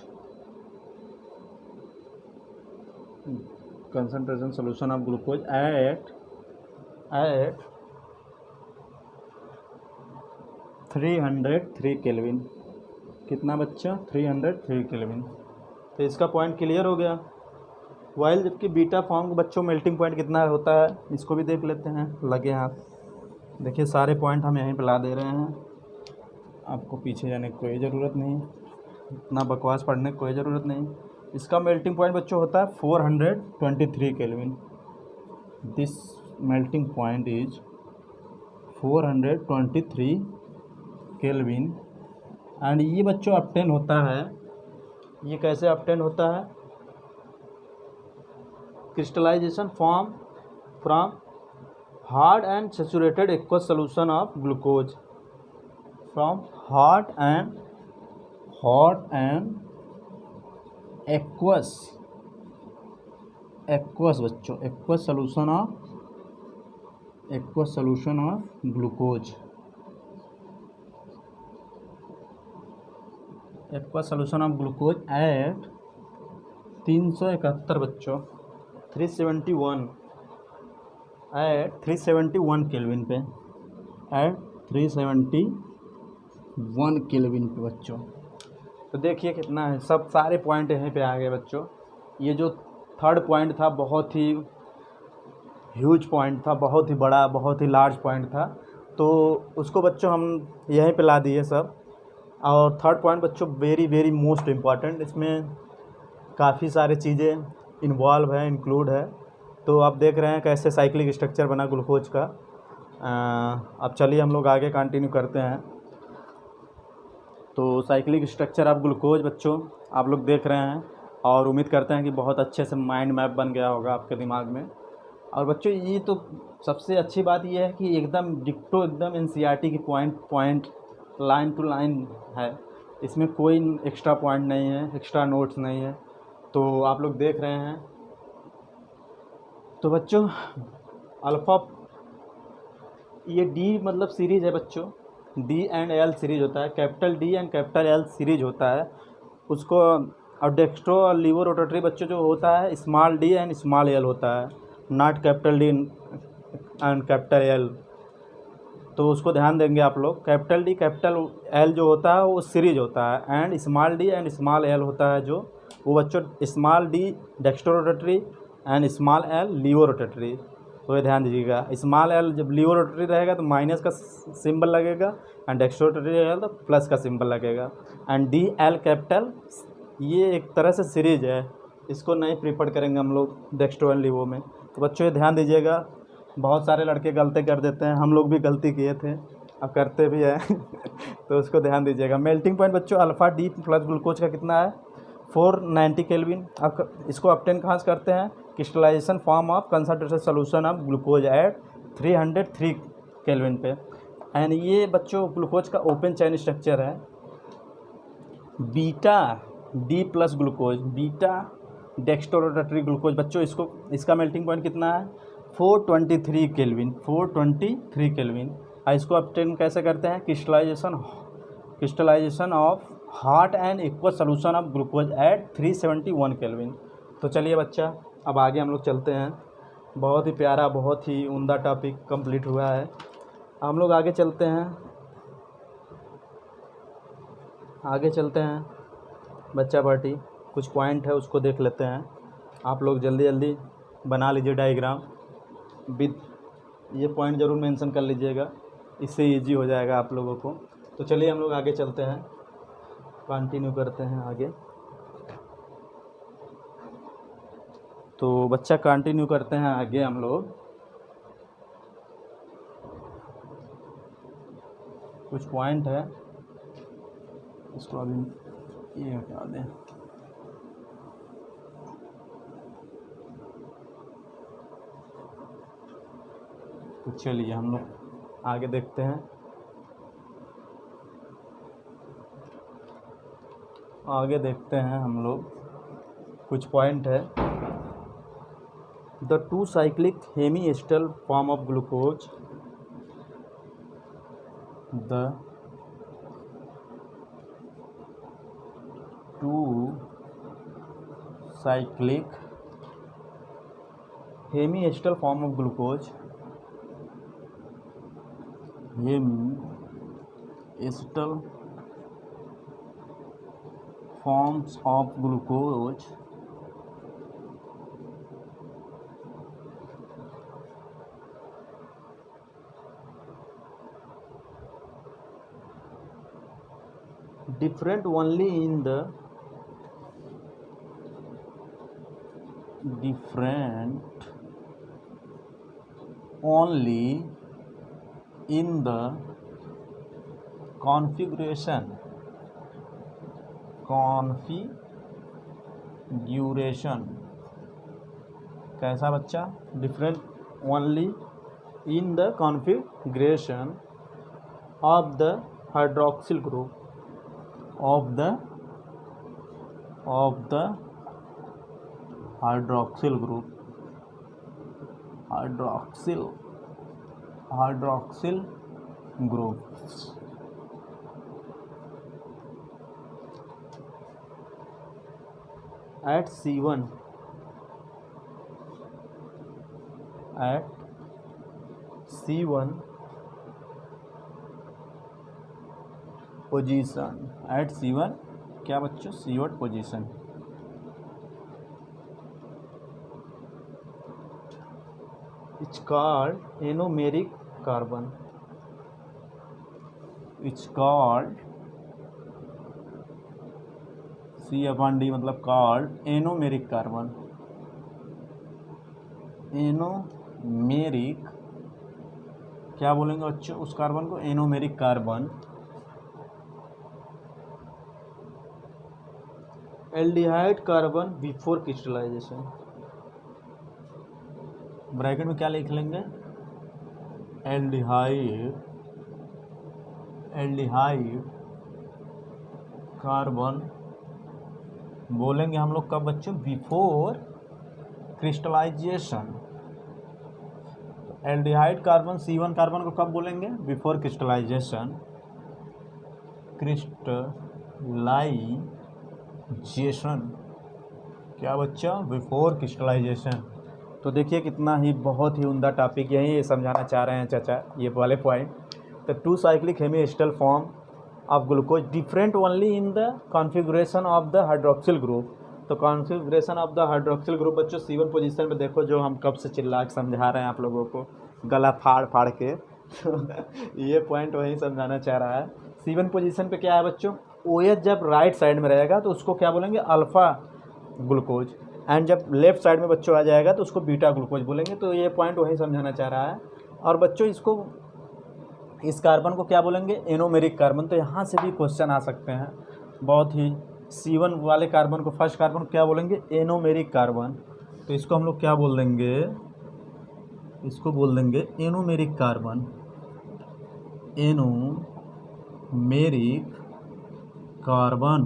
concentration solution of glucose at 303 kelvin. कितना बच्चा, 303 केल्विन। तो इसका पॉइंट क्लियर हो गया। वाइल जबकि बीटा फॉर्म के बच्चों मेल्टिंग पॉइंट कितना होता है, इसको भी देख लेते हैं, लगे हाथ। देखिए सारे पॉइंट हम यहीं पे ला दे रहे हैं, आपको पीछे जाने की कोई ज़रूरत नहीं, इतना बकवास पढ़ने की कोई ज़रूरत नहीं। इसका मेल्टिंग पॉइंट बच्चों होता है 423 kelvin. This melting point is 423 kelvin and ये बच्चों ऑब्टेन होता है, ये कैसे ऑब्टेन होता है, crystallisation from hot and saturated aqueous solution of glucose, from hot and aqueous बच्चों, aqueous solution of glucose, aqueous solution of glucose at 371 बच्चों, 371 एट 371 केल्विन पे, एट 371 केल्विन पे बच्चों। तो देखिए कितना है, सब सारे पॉइंट यहीं पे आ गए बच्चों। ये जो थर्ड पॉइंट था बहुत ही ह्यूज पॉइंट था, बहुत ही बड़ा, बहुत ही लार्ज पॉइंट था, तो उसको बच्चों हम यहीं पे ला दिए सब। और थर्ड पॉइंट बच्चों वेरी वेरी मोस्ट इम्पॉर्टेंट, इसमें काफ़ी सारी चीज़ें इन्वॉल्व है, इंक्लूड है। तो आप देख रहे हैं कैसे साइक्लिक स्ट्रक्चर बना ग्लूकोज का। अब चलिए हम लोग आगे कंटिन्यू करते हैं। तो साइक्लिक स्ट्रक्चर ऑफ ग्लूकोज बच्चों आप लोग देख रहे हैं, और उम्मीद करते हैं कि बहुत अच्छे से माइंड मैप बन गया होगा आपके दिमाग में। और बच्चों ये तो सबसे अच्छी बात ये है कि एकदम डिक्टो, एकदम NCERT की पॉइंट लाइन टू लाइन है, इसमें कोई एक्स्ट्रा पॉइंट नहीं है, एक्स्ट्रा नोट्स नहीं है। तो आप लोग देख रहे हैं। तो बच्चों अल्फ़ा, ये डी मतलब सीरीज़ है बच्चों, D एंड L सीरीज होता है, capital D and capital L series होता है उसको। और डेक्स्ट्रो और लीवो रोटेटरी बच्चों जो होता है small d and small l होता है, not capital D and capital L। तो उसको ध्यान देंगे आप लोग। कैपिटल D कैपिटल L जो होता है वो सीरीज होता है, and small d and small l होता है जो वो बच्चों small d dextro rotatory and small l laevo rotatory. तो ये ध्यान दीजिएगा। स्मॉल एल जब लीवर रोटरी रहेगा तो माइनस का सिंबल लगेगा, एंड डेक्स्ट्रो रोटरी रहेगा तो प्लस का सिंबल लगेगा। एंड डी एल कैपिटल, ये एक तरह से सीरीज है, इसको नहीं प्रीफर करेंगे हम लोग डेक्स्ट्रो एंड लीवो में। तो बच्चों ये ध्यान दीजिएगा, बहुत सारे लड़के गलती कर देते हैं, हम लोग भी गलती किए थे, अब करते भी हैं तो उसको ध्यान दीजिएगा। मेल्टिंग पॉइंट बच्चों अल्फ़ा डी प्लस ग्लूकोज का कितना है, 490 केल्विन। अब इसको ऑब्टेन कहाँ से करते हैं, crystallisation form of concentrated solution of glucose at 303 kelvin पे। एंड ये बच्चों ग्लूकोज का ओपन चैन स्ट्रक्चर है, beta D plus glucose, beta dextrorotatory glucose. बच्चों इसको, इसका मेल्टिंग पॉइंट कितना है, 423 केल्विन, 423 केल्विन। और इसको ऑब्टेन कैसे करते हैं, crystallization of hot and aqueous solution of glucose at 371 kelvin. तो चलिए बच्चा, अब आगे हम लोग चलते हैं। बहुत ही प्यारा, बहुत ही उम्दा टॉपिक कंप्लीट हुआ है। हम लोग आगे चलते हैं, आगे चलते हैं बच्चा पार्टी। कुछ पॉइंट है उसको देख लेते हैं। आप लोग जल्दी जल्दी बना लीजिए डायग्राम विद, ये पॉइंट ज़रूर मेंशन कर लीजिएगा, इससे इजी हो जाएगा आप लोगों को। तो चलिए हम लोग आगे चलते हैं, कंटिन्यू करते हैं आगे। तो बच्चा कंटिन्यू करते हैं आगे हम लोग। कुछ पॉइंट है, इसको अभी ये हटा दें। तो चलिए हम लोग आगे देखते हैं। आगे देखते हैं हम लोग, कुछ पॉइंट है। The two cyclic hemi ester form of glucose, the two cyclic hemi ester form of glucose, hemi ester forms of glucose different only in the configuration कैसा बच्चा, different only in the configuration of the hydroxyl group, of the hydroxyl group, hydroxyl group. at C1 position, at C1 क्या बच्चों, C1 position. It's called anomeric carbon, it's called C/D मतलब called anomeric carbon. Anomeric क्या बोलेंगे बच्चों उस carbon को, anomeric carbon. Aldehyde carbon before crystallization, bracket में क्या लिख लेंगे, एल्डिहाइड कार्बन बोलेंगे हम लोग कब बच्चों, before crystallization. Aldehyde carbon C1 carbon को कब बोलेंगे, बिफोर क्रिस्टलाइजेशन, क्या बच्चा, बिफोर क्रिस्टलाइजेशन। तो देखिए कितना ही, बहुत ही उम्दा टॉपिक, यही समझाना चाह रहे हैं चाचा ये वाले point. The two cyclic hemi ester form of glucose different only in the configuration of the hydroxyl group तो configuration of the hydroxyl group बच्चों C1 पोजीशन पे देखो, जो हम कब से चिल्ला के समझा रहे हैं आप लोगों को गला फाड़ फाड़ के तो ये पॉइंट वही समझाना चाह रहा है। C1 पोजीशन पे क्या है बच्चों, OH जब राइट साइड में रहेगा तो उसको क्या बोलेंगे, अल्फ़ा ग्लूकोज, एंड जब लेफ्ट साइड में बच्चों आ जाएगा तो उसको बीटा ग्लूकोज बोलेंगे। तो ये पॉइंट वही समझाना चाह रहा है। और बच्चों इसको, इस कार्बन को क्या बोलेंगे, एनोमेरिक कार्बन। तो यहाँ से भी क्वेश्चन आ सकते हैं बहुत ही। C1 वाले कार्बन को, फर्स्ट कार्बन को क्या बोलेंगे, एनोमेरिक कार्बन। तो इसको हम लोग क्या बोल देंगे, इसको बोल देंगे एनोमेरिक कार्बन, एनोमेरिक कार्बन।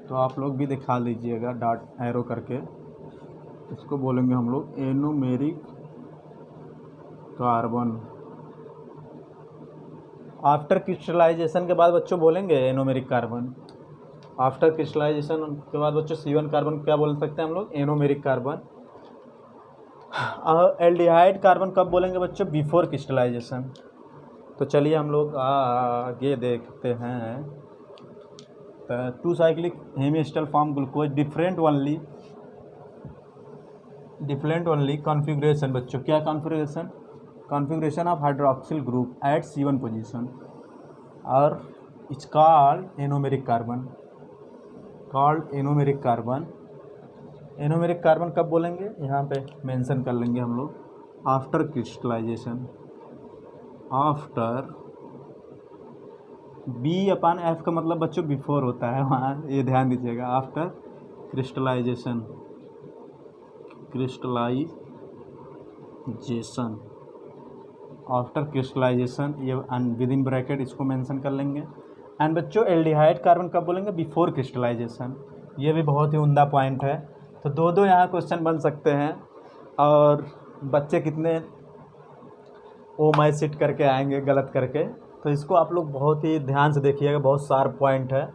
तो आप लोग भी दिखा लीजिएगा डॉट एरो करके, इसको बोलेंगे हम लोग एनोमेरिक कार्बन। आफ्टर क्रिस्टलाइजेशन के बाद बच्चों बोलेंगे एनोमेरिक कार्बन। आफ्टर क्रिस्टलाइजेशन के बाद बच्चों C1 कार्बन क्या बोल सकते हैं हम लोग, एनोमेरिक कार्बन। एल्डिहाइड कार्बन कब बोलेंगे बच्चों, बिफोर क्रिस्टलाइजेशन। तो चलिए हम लोग आगे देखते हैं। 2 cyclic hemiacetal form glucose different only configuration बच्चों, क्या configuration, configuration of hydroxyl group at C1 position और it's called anomeric carbon, called anomeric carbon. Anomeric carbon कब बोलेंगे, यहाँ पे मेंशन कर लेंगे हम लोग, आफ्टर क्रिस्टलाइजेशन, आफ्टर B/F का मतलब बच्चों बिफोर होता है वहाँ, ये ध्यान दीजिएगा। आफ्टर क्रिस्टलाइजेशन, आफ्टर क्रिस्टलाइजेशन, ये विद इन ब्रैकेट इसको मेंशन कर लेंगे। एंड बच्चों एल्डिहाइड कार्बन कब बोलेंगे, बिफोर क्रिस्टलाइजेशन। ये भी बहुत ही उम्दा पॉइंट है। तो दो यहाँ क्वेश्चन बन सकते हैं, और बच्चे कितने ओ माई सिट करके आएंगे गलत करके। तो इसको आप लोग बहुत ही ध्यान से देखिएगा, बहुत शार्प पॉइंट है।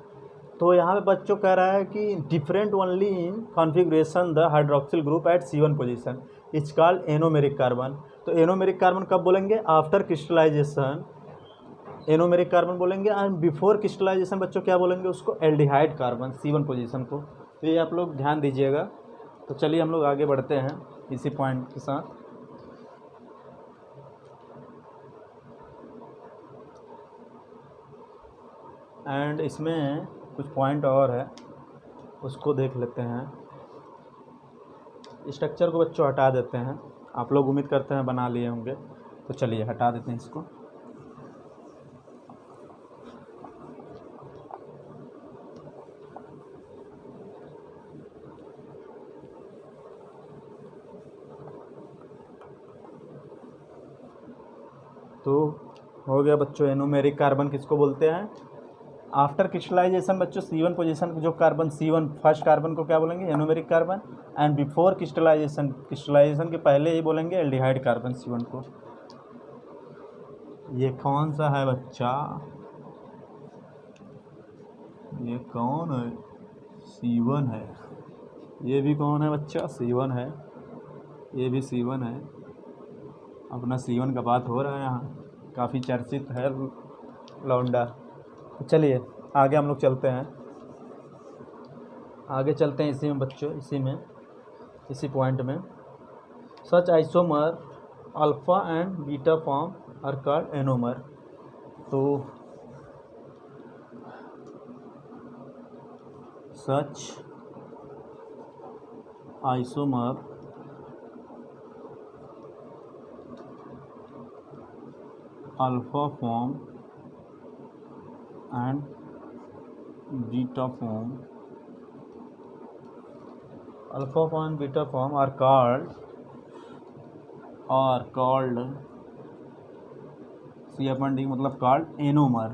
तो यहाँ पे बच्चों कह रहा है कि different only in configuration the hydroxyl group at C1 position it's called anomeric carbon. तो एनोमेरिक कार्बन कब बोलेंगे, आफ्टर क्रिस्टलाइजेशन एनोमेरिक कार्बन बोलेंगे, एंड बिफोर क्रिस्टलाइजेशन बच्चों क्या बोलेंगे उसको, एल्डिहाइड कार्बन, C1 पोजीशन को। तो ये आप लोग ध्यान दीजिएगा। तो चलिए हम लोग आगे बढ़ते हैं इसी पॉइंट के साथ। एंड इसमें कुछ पॉइंट और है, उसको देख लेते हैं। स्ट्रक्चर को बच्चों हटा देते हैं, आप लोग उम्मीद करते हैं बना लिए होंगे। तो चलिए हटा देते हैं इसको। तो हो गया बच्चों, एनोमेरिक कार्बन किसको बोलते हैं, आफ्टर क्रिस्टलाइजेशन बच्चों C1 पोजीशन जो कार्बन C1 फर्स्ट कार्बन को क्या बोलेंगे, anomeric carbon. And before crystallization, crystallization के पहले ही बोलेंगे एल्डिहाइड कार्बन C1 को। ये कौन सा है बच्चा, ये कौन है, C1 है। ये भी कौन है बच्चा, C1 है। ये भी C1 है। अपना C1 का बात हो रहा है यहाँ, काफ़ी चर्चित है लौंडा। तो चलिए आगे हम लोग चलते हैं, आगे चलते हैं इसी में बच्चों, इसी पॉइंट में। Such isomer alpha and beta form are called anomer. तो such isomer alpha form and beta form, alpha form and beta form are called C/D मतलब कॉल्ड एनोमर,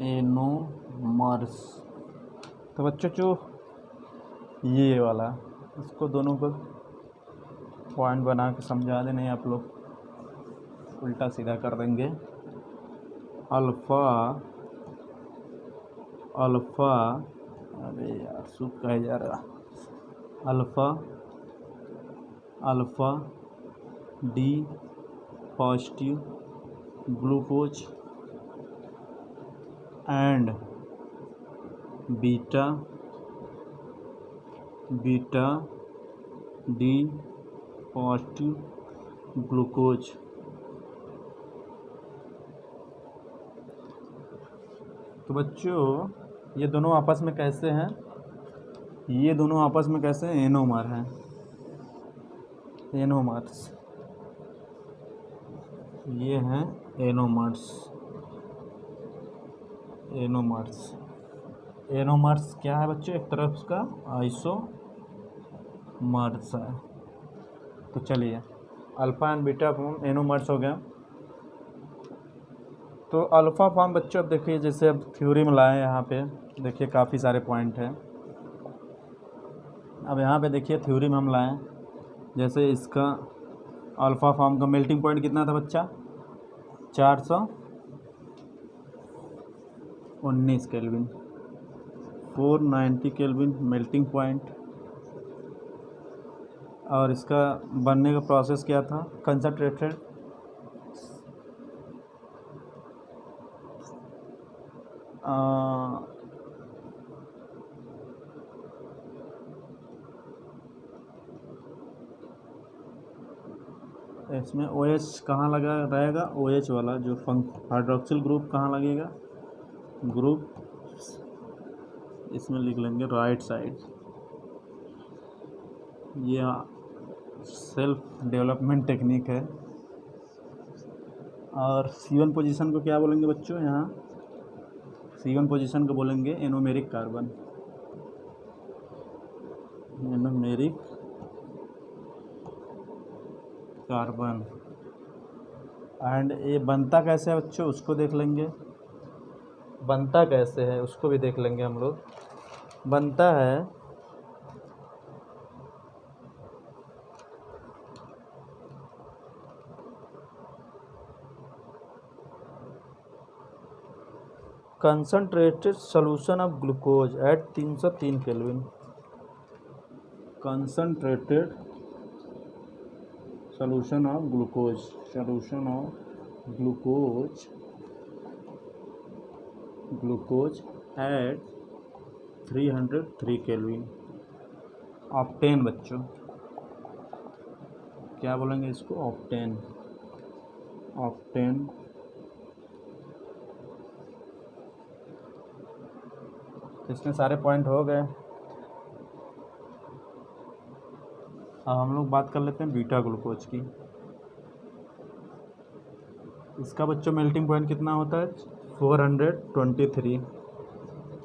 एनोमर्स। तो बच्चों जो ये वाला, इसको दोनों को पॉइंट बना के समझा दें, नहीं आप लोग उल्टा सीधा कर देंगे। अल्फ़ा, अरे यार सूख कहे जा रहा, alpha D positive glucose and beta D positive glucose. तो बच्चों ये दोनों आपस में कैसे हैं? ये दोनों आपस में कैसे हैं? एनोमर हैं, एनोमर्स। ये हैं एनोमर्स। एनोमर्स क्या है बच्चों? एक तरफ का आइसोमर्स है। तो चलिए, alpha and beta form anomers हो गया। तो अल्फ़ा फॉर्म बच्चों अब देखिए, जैसे अब थ्योरी में लाए यहाँ पे, देखिए काफ़ी सारे पॉइंट हैं। अब यहाँ पे देखिए थ्योरी में हम लाएँ, जैसे इसका अल्फ़ा फॉर्म का मेल्टिंग पॉइंट कितना था बच्चा? 419 केल्विन, 490 केल्विन मेल्टिंग पॉइंट। और इसका बनने का प्रोसेस क्या था? कंसंट्रेटेड इसमें OH कहाँ लगा रहेगा? OH वाला जो हाइड्रोक्सिल ग्रुप कहाँ लगेगा? ग्रुप इसमें लिख लेंगे राइट साइड। ये सेल्फ डेवलपमेंट टेक्निक है। और C1 पोजीशन को क्या बोलेंगे बच्चों? यहाँ C1 पोजीशन को बोलेंगे anomeric carbon, anomeric carbon. And ये बनता कैसे है बच्चों? उसको देख लेंगे, बनता कैसे है उसको भी देख लेंगे हम लोग। बनता है concentrated solution of glucose at 303 kelvin. Concentrated solution of glucose at 303 kelvin. Obtain बच्चों, क्या बोलेंगे इसको? ऑप्टेन। इसमें सारे पॉइंट हो गए। अब हम लोग बात कर लेते हैं बीटा ग्लूकोज की। इसका बच्चों मेल्टिंग पॉइंट कितना होता है? 423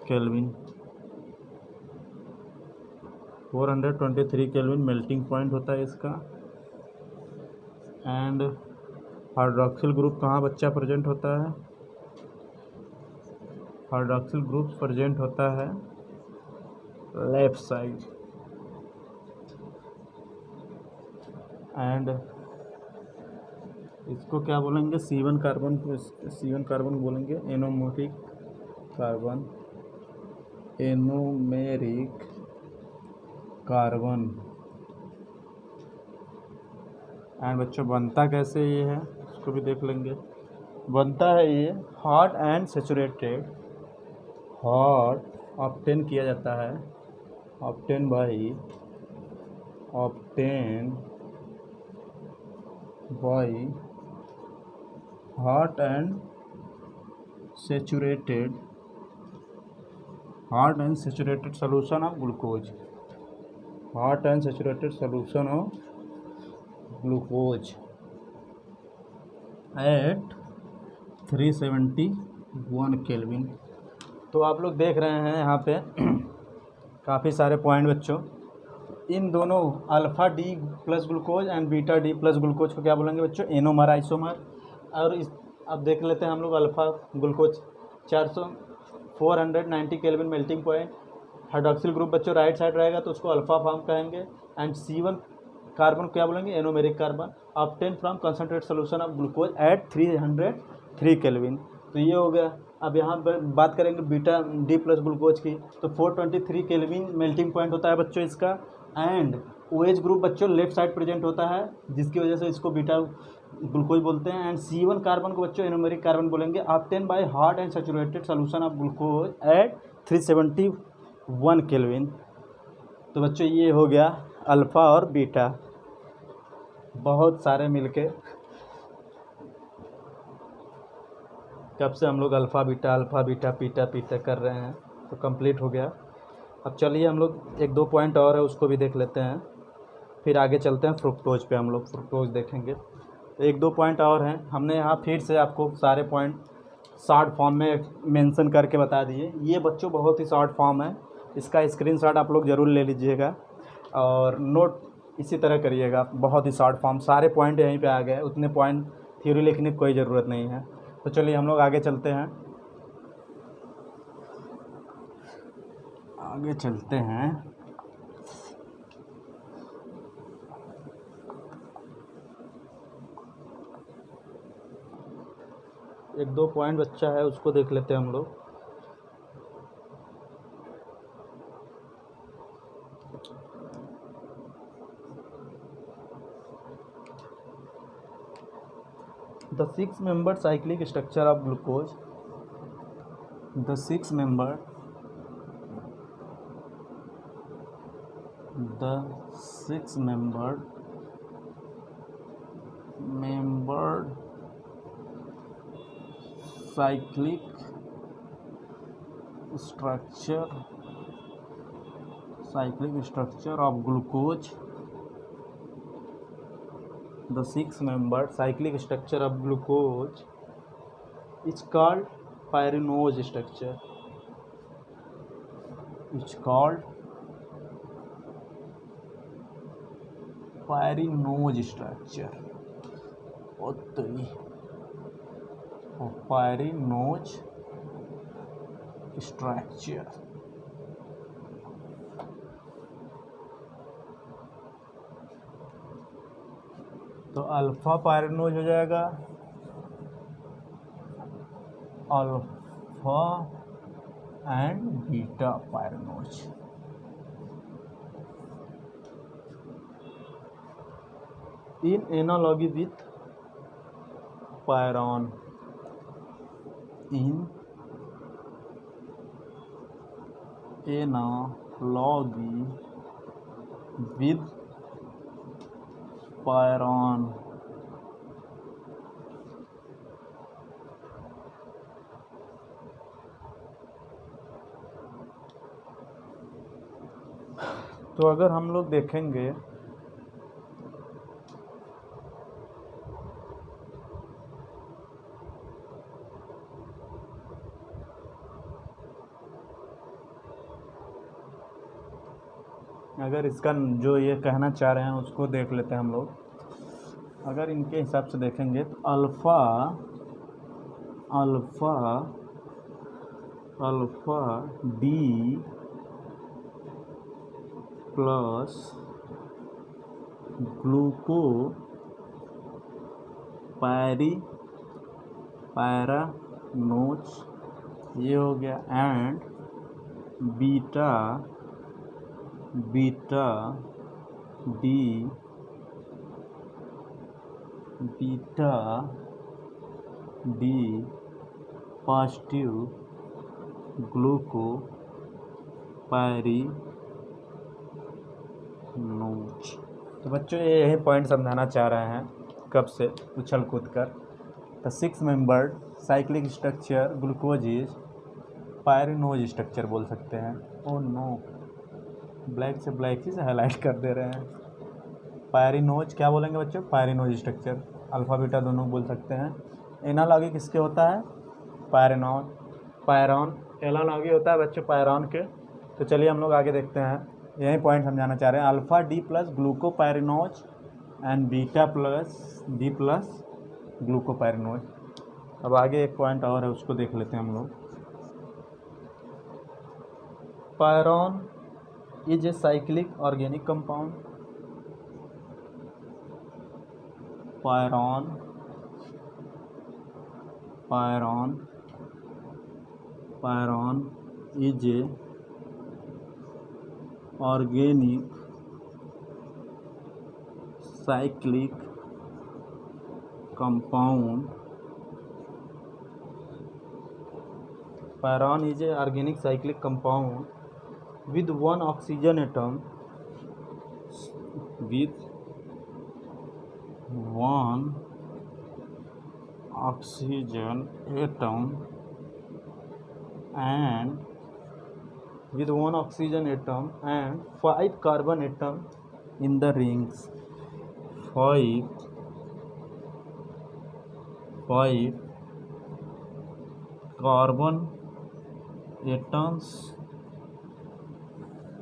केल्विन। 423 केल्विन मेल्टिंग पॉइंट होता है इसका। एंड हाइड्रोक्सिल ग्रुप कहाँ बच्चा प्रेजेंट होता है? हाइड्रोक्सिल ग्रुप प्रेजेंट होता है लेफ्ट साइड। एंड इसको क्या बोलेंगे? C1 कार्बन को, C1 कार्बन बोलेंगे एनोमेरिक कार्बन। एंड बच्चों बनता कैसे ये है उसको भी देख लेंगे। बनता है ये hot and saturated, hot obtain किया जाता है, obtain by hot and saturated solution of glucose, hot and saturated solution of glucose at 371 kelvin. तो आप लोग देख रहे हैं यहाँ पे काफ़ी सारे पॉइंट बच्चों। इन दोनों alpha D plus glucose and beta D plus glucose को क्या बोलेंगे बच्चों? Anomer, isomer. और इस अब देख लेते हैं हम लोग alpha glucose 490 kelvin melting point. Hydroxyl group बच्चों राइट साइड रहेगा तो उसको अल्फ़ा फॉर्म कहेंगे। एंड C1 कार्बन को क्या बोलेंगे? Anomeric carbon. Obtain from concentrated solution of glucose at 303 kelvin. तो ये हो गया। अब यहाँ पर बात करेंगे बीटा डी प्लस ग्लूकोज की। तो 423 केल्विन मेल्टिंग पॉइंट होता है बच्चों इसका। एंड OH ग्रुप बच्चों लेफ्ट साइड प्रेजेंट होता है, जिसकी वजह से इसको बीटा ग्लूकोज बोलते हैं। एंड C1 कार्बन को बच्चों एनोमेरिक कार्बन बोलेंगे, obtain by hot and saturated solution of glucose at 371 kelvin. तो बच्चों ये हो गया अल्फ़ा और बीटा, बहुत सारे मिलके कब से हम लोग अल्फ़ा बीटा पीटा कर रहे हैं, तो कंप्लीट हो गया। अब चलिए हम लोग एक दो पॉइंट और है उसको भी देख लेते हैं, फिर आगे चलते हैं फ्रुक्टोज पे, हम लोग फ्रुक्टोज देखेंगे। एक दो पॉइंट और हैं, हमने यहाँ फिर से आपको सारे पॉइंट शॉर्ट फॉर्म में मेंशन करके बता दिए। ये बच्चों बहुत ही शॉर्ट फॉर्म है, इसका स्क्रीनशॉट आप लोग ज़रूर ले लीजिएगा और नोट इसी तरह करिएगा। बहुत ही शॉर्ट फॉर्म, सारे पॉइंट यहीं पे आ गए, उतने पॉइंट थ्योरी लिखने की कोई ज़रूरत नहीं है। तो चलिए हम लोग आगे चलते हैं, आगे चलते हैं। एक दो पॉइंट बच्चा है उसको देख लेते हैं हम लोग। The six-membered cyclic structure of glucose. The six-membered cyclic structure of glucose. The six-membered cyclic structure of glucose is called pyranose structure. It's called pyranose structure. Pyranose structure. तो अल्फा पायरेनोज हो जाएगा, alpha and beta pyranose. In analogy with pyran, in analogy with pyran. तो अगर हम लोग देखेंगे अगर इसका जो ये कहना चाह रहे हैं उसको देख लेते हैं हम लोग। अगर इनके हिसाब से देखेंगे तो अल्फ़ा डी प्लस ग्लूको पैरानोज ये हो गया, एंड बीटा डी पॉजिटिव ग्लूको पैरानोज। तो बच्चों ये यही पॉइंट समझाना चाह रहे हैं कब से उछल कूद कर। The six membered cyclic structure glucose is pyranose structure बोल सकते हैं। ओ नो, ब्लैक से ब्लैक ही से हाईलाइट कर दे रहे हैं। पैरानोज क्या बोलेंगे बच्चों? पैरानोज स्ट्रक्चर, अल्फ़ा बीटा दोनों बोल सकते हैं। एनालॉगी किसके होता है? पायरॉन एनालॉगी होता है बच्चों पायरॉन के। तो चलिए हम लोग आगे देखते हैं, यही पॉइंट समझाना चाह रहे हैं। Alpha D plus glucopyranose and beta plus D plus glucopyranose. अब आगे एक पॉइंट और है उसको देख लेते हैं हम लोग। Pyran is a cyclic organic compound. Pyran is a organic cyclic compound. Pyron is a organic cyclic compound with one oxygen atom. With one oxygen atom and five carbon atom in the rings.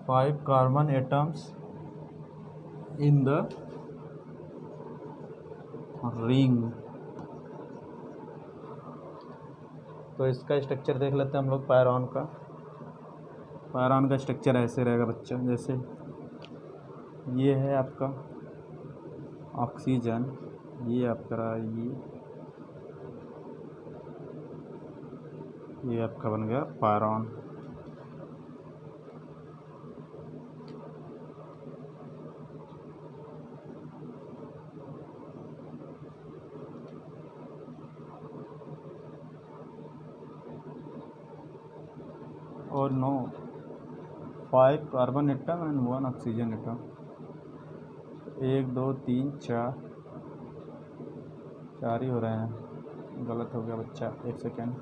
Five carbon atoms in the ring. तो इसका structure देख लेते हैं हम लोग पायरॉन का। पायरॉन का structure ऐसे रहेगा बच्चा, जैसे ये है आपका ऑक्सीजन, ये आपका रहा ये आपका बन गया पायरॉन। और 5 carbon atom and 1 oxygen atom. 1 2 3 4 ही हो रहे हैं, गलत हो गया बच्चा, 1 सेकेंड।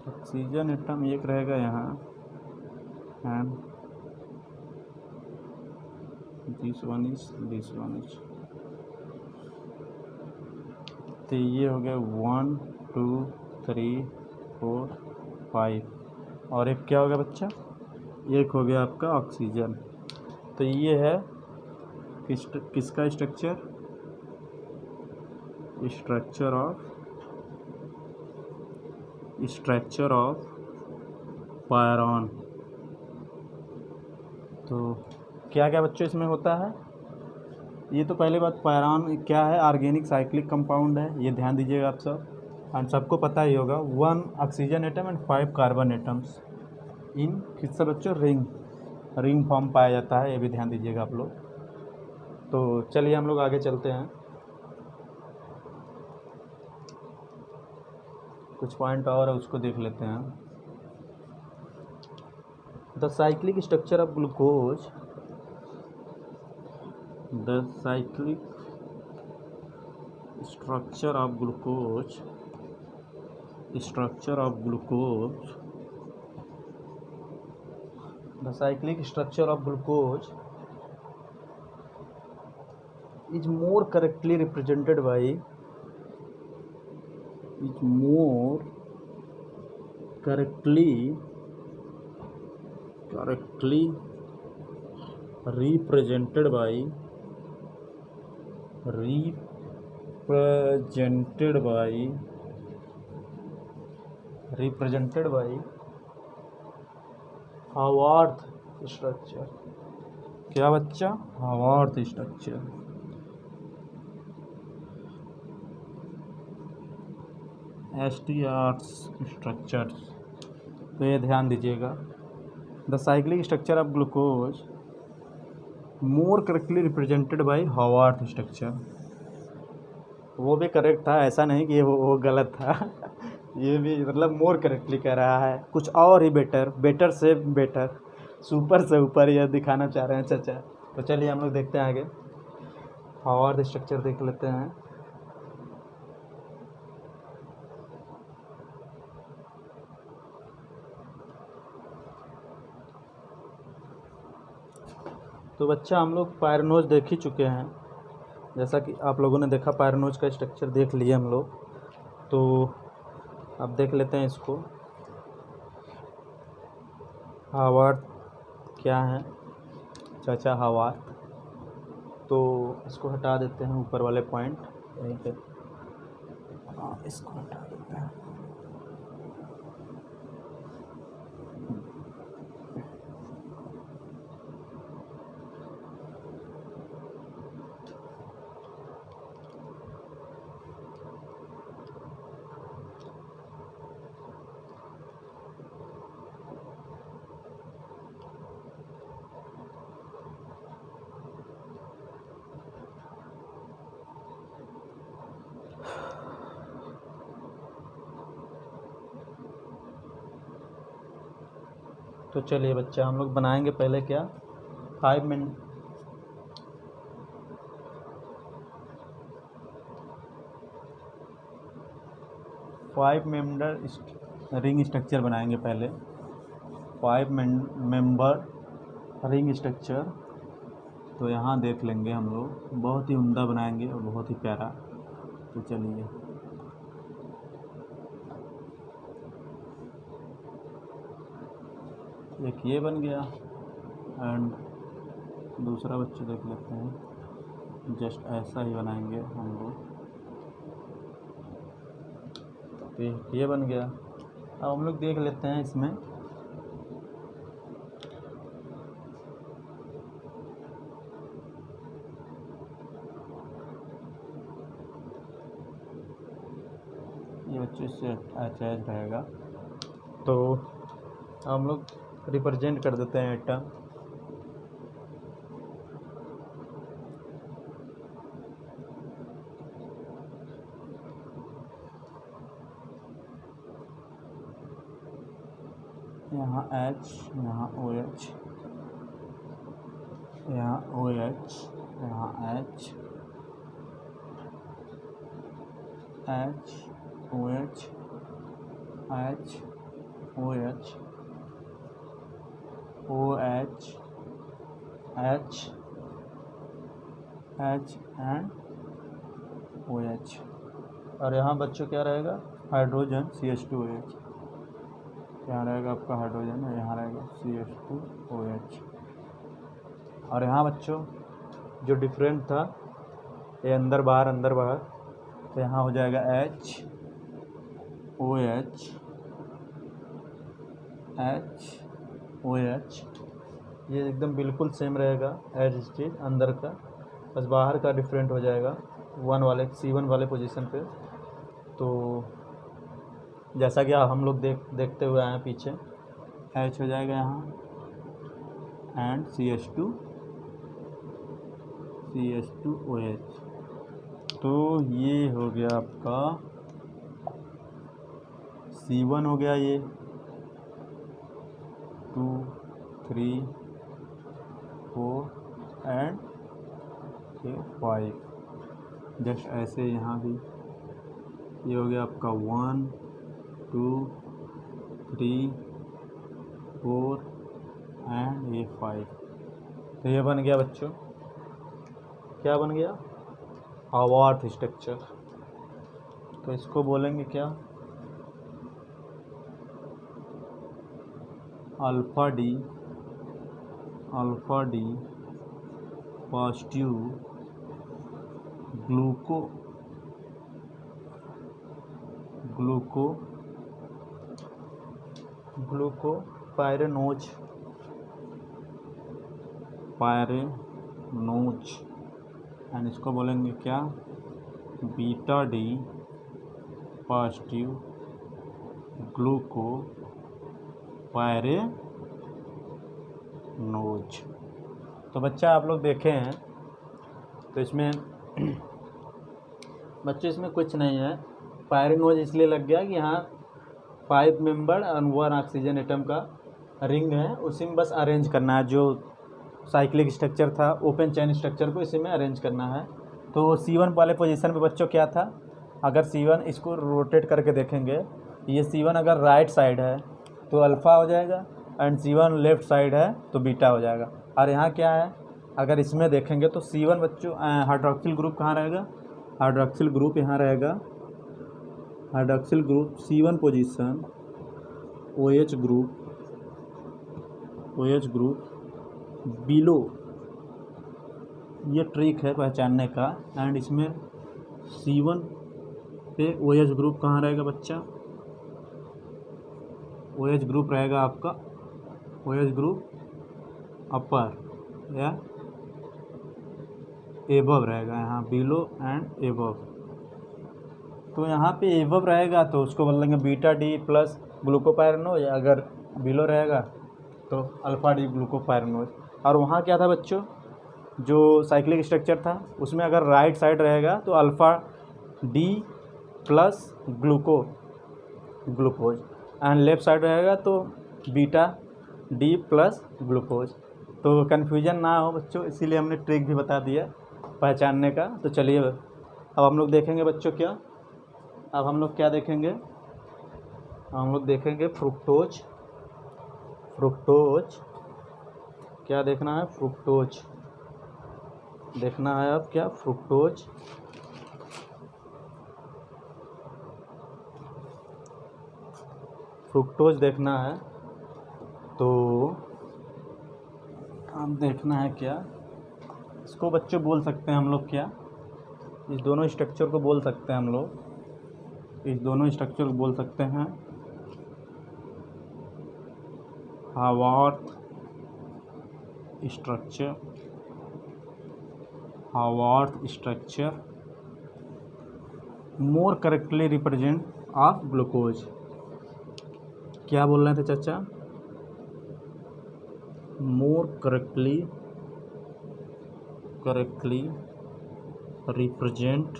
ऑक्सीजन एटम एक रहेगा यहाँ एंड दिस वन इज तो ये हो गया 1 2 3 4 5 और एक क्या हो गया बच्चा, एक हो गया आपका ऑक्सीजन। तो ये है किसका स्ट्रक्चर ऑफ पायरॉन। तो क्या क्या बच्चों इसमें होता है, ये तो पहली बात पायरॉन क्या है, ऑर्गेनिक साइक्लिक कंपाउंड है, ये ध्यान दीजिएगा आप सब, एंड सबको पता ही होगा। 1 oxygen atom and 5 carbon atoms in किससे बच्चों, रिंग फॉर्म पाया जाता है, ये भी ध्यान दीजिएगा आप लोग। तो चलिए हम लोग आगे चलते हैं, कुछ पॉइंट और है उसको देख लेते हैं। The cyclic structure of glucose, the cyclic structure of glucose the cyclic structure of glucose is more correctly represented by represented by Haworth structure। क्या बच्चा, Haworth structure। STR's structures। तो ये ध्यान दीजिएगा, the cyclic structure of glucose more correctly represented by Haworth structure. वो भी correct था, ऐसा नहीं कि वो गलत था ये भी मतलब मोर करेक्टली कह रहा है, कुछ और ही बेटर से बेटर, सुपर से ऊपर यह दिखाना चाह रहे हैं चाचा। तो चलिए हम लोग देखते हैं आगे, हावर्थ स्ट्रक्चर देख लेते हैं। तो बच्चा हम लोग पायरनोज देख ही चुके हैं, जैसा कि आप लोगों ने देखा, पायरनोज का स्ट्रक्चर देख लिए हम लोग। तो अब देख लेते हैं इसको, हावर्थ क्या है चाचा, हावर्थ। तो इसको हटा देते हैं ऊपर वाले पॉइंट यहीं पे, इसको हटा देते हैं। तो चलिए बच्चा हम लोग बनाएंगे पहले क्या 5 मेंबर रिंग स्ट्रक्चर बनाएंगे पहले 5 मेंबर रिंग स्ट्रक्चर। तो यहाँ देख लेंगे हम लोग, बहुत ही उम्दा बनाएंगे और बहुत ही प्यारा। तो चलिए एक ये बन गया एंड दूसरा बच्चे देख लेते हैं, जस्ट ऐसा ही बनाएंगे हम लोग। तो ये बन गया। अब हम लोग देख लेते हैं इसमें ये बच्चे से अटैच रहेगा। तो हम लोग रिप्रेजेंट कर देते हैं एटम। यहाँ H, यहाँ OH, यहाँ OH, यहाँ H, H, OH, H, OH, OH, H, H and OH। और यहाँ बच्चों क्या रहेगा, हाइड्रोजन CH2OH। यहाँ रहेगा आपका हाइड्रोजन और यहाँ रहेगा CH2OH। और यहाँ बच्चों जो डिफरेंट था ये अंदर बाहर अंदर बाहर, तो यहाँ हो जाएगा H, OH, H, OH। ये एकदम बिल्कुल सेम रहेगा एज इट इज अंदर का, बस बाहर का डिफरेंट हो जाएगा C1 वाले पोजीशन पे। तो जैसा कि हम लोग देखते हुए आए हैं पीछे, H हो जाएगा यहाँ एंड CH2OH। तो ये हो गया आपका C1 हो गया, ये 2, 3, 4 एंड 5। जस्ट ऐसे यहाँ भी ये हो गया आपका 1, 2, 3, 4 एंड ये 5। तो ये बन गया बच्चों, क्या बन गया, आवर्त स्ट्रक्चर। तो इसको बोलेंगे क्या, alpha D positive ग्लूको pyranose and इसको बोलेंगे क्या, बीटा डी पॉजिटिव ग्लूको पायरेनोज। तो बच्चा आप लोग देखे हैं, तो इसमें बच्चे इसमें कुछ नहीं है, पायरेनोज इसलिए लग गया कि यहाँ 5 मेंबर और 1 ऑक्सीजन एटम का रिंग है, उसी में बस अरेंज करना है। जो साइक्लिक स्ट्रक्चर था ओपन चेन स्ट्रक्चर को इसी में अरेंज करना है। तो C1 वाले पोजीशन पे बच्चों क्या था, अगर C1 इसको रोटेट करके देखेंगे, ये C1 अगर राइट साइड है तो अल्फ़ा हो जाएगा एंड C1 लेफ़्ट साइड है तो बीटा हो जाएगा। और यहाँ क्या है, अगर इसमें देखेंगे तो C1 बच्चों हाइड्रोक्सिल ग्रुप कहाँ रहेगा, हाइड्रोक्सिल ग्रुप यहाँ रहेगा, hydroxyl group C1 position, OH group below. ये ट्रिक है पहचानने का। एंड इसमें C1 पे OH ग्रुप कहाँ रहेगा बच्चा, OH ग्रुप रहेगा आपका, OH ग्रुप अपर या एबव रहेगा, यहाँ बिलो एंड एबव। तो यहाँ पे एबव रहेगा तो उसको बोलेंगे बीटा डी प्लस ग्लूकोपायरेनोज, अगर बिलो रहेगा तो अल्फ़ा डी ग्लूकोपायरेनोज। और वहाँ क्या था बच्चों, जो साइक्लिक स्ट्रक्चर था उसमें अगर राइट साइड रहेगा तो alpha D plus glucose and left side रहेगा तो बीटा डी प्लस ग्लूकोज। तो कन्फ्यूजन ना हो बच्चों, इसीलिए हमने ट्रिक भी बता दिया पहचानने का। तो चलिए अब हम लोग देखेंगे बच्चों क्या, अब हम लोग क्या देखेंगे, हम लोग देखेंगे फ्रुक्टोज। फ्रुक्टोज क्या देखना है, फ्रुक्टोज देखना है अब क्या, फ्रुक्टोज। फ्रुक्टोज देखना है तो हम देखना है क्या, इसको बच्चों बोल सकते हैं हम लोग क्या, इस दोनों स्ट्रक्चर को बोल सकते हैं हम लोग, इस दोनों स्ट्रक्चर को बोल सकते हैं Haworth structure. Haworth structure more correctly represent of glucose. क्या बोल रहे थे चाचा, मोर करेक्टली रिप्रेजेंट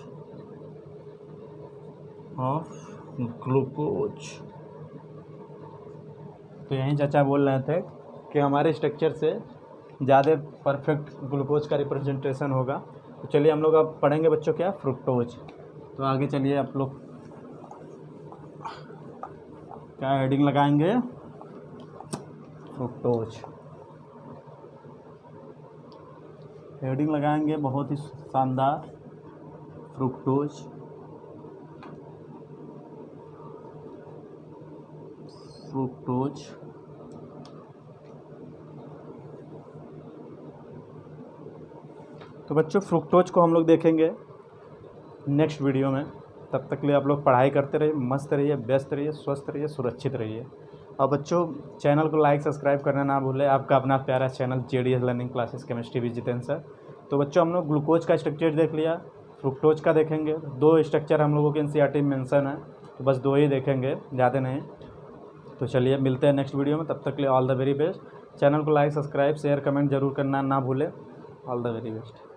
ऑफ ग्लूकोज। तो यहीं चाचा बोल रहे थे कि हमारे स्ट्रक्चर से ज़्यादा परफेक्ट ग्लूकोज का रिप्रेजेंटेशन होगा। तो चलिए हम लोग अब पढ़ेंगे बच्चों क्या, फ्रुक्टोज। तो आगे चलिए आप लोग क्या हेडिंग लगाएंगे, फ्रुक्टोज हेडिंग लगाएंगे, बहुत ही शानदार, फ्रुक्टोज। फ्रुक्टोज तो बच्चों फ्रुक्टोज को हम लोग देखेंगे नेक्स्ट वीडियो में। तब तक के लिए आप लोग पढ़ाई करते रहिए, मस्त रहिए, व्यस्त रहिए, स्वस्थ रहिए, सुरक्षित रहिए। और बच्चों चैनल को लाइक सब्सक्राइब करना ना भूलें। आपका अपना प्यारा channel JDS learning classes chemistry with Jitendra sir. तो बच्चों हम लोग ग्लूकोज का स्ट्रक्चर देख लिया, फ्रुक्टोज का देखेंगे। 2 स्ट्रक्चर हम लोगों के NCERT में मेंशन है, तो बस 2 ही देखेंगे, ज़्यादा नहीं। तो चलिए मिलते हैं नेक्स्ट वीडियो में, तब तक के लिए all the very best. Channel को लाइक सब्सक्राइब शेयर कमेंट जरूर करना ना भूलें। All the very best.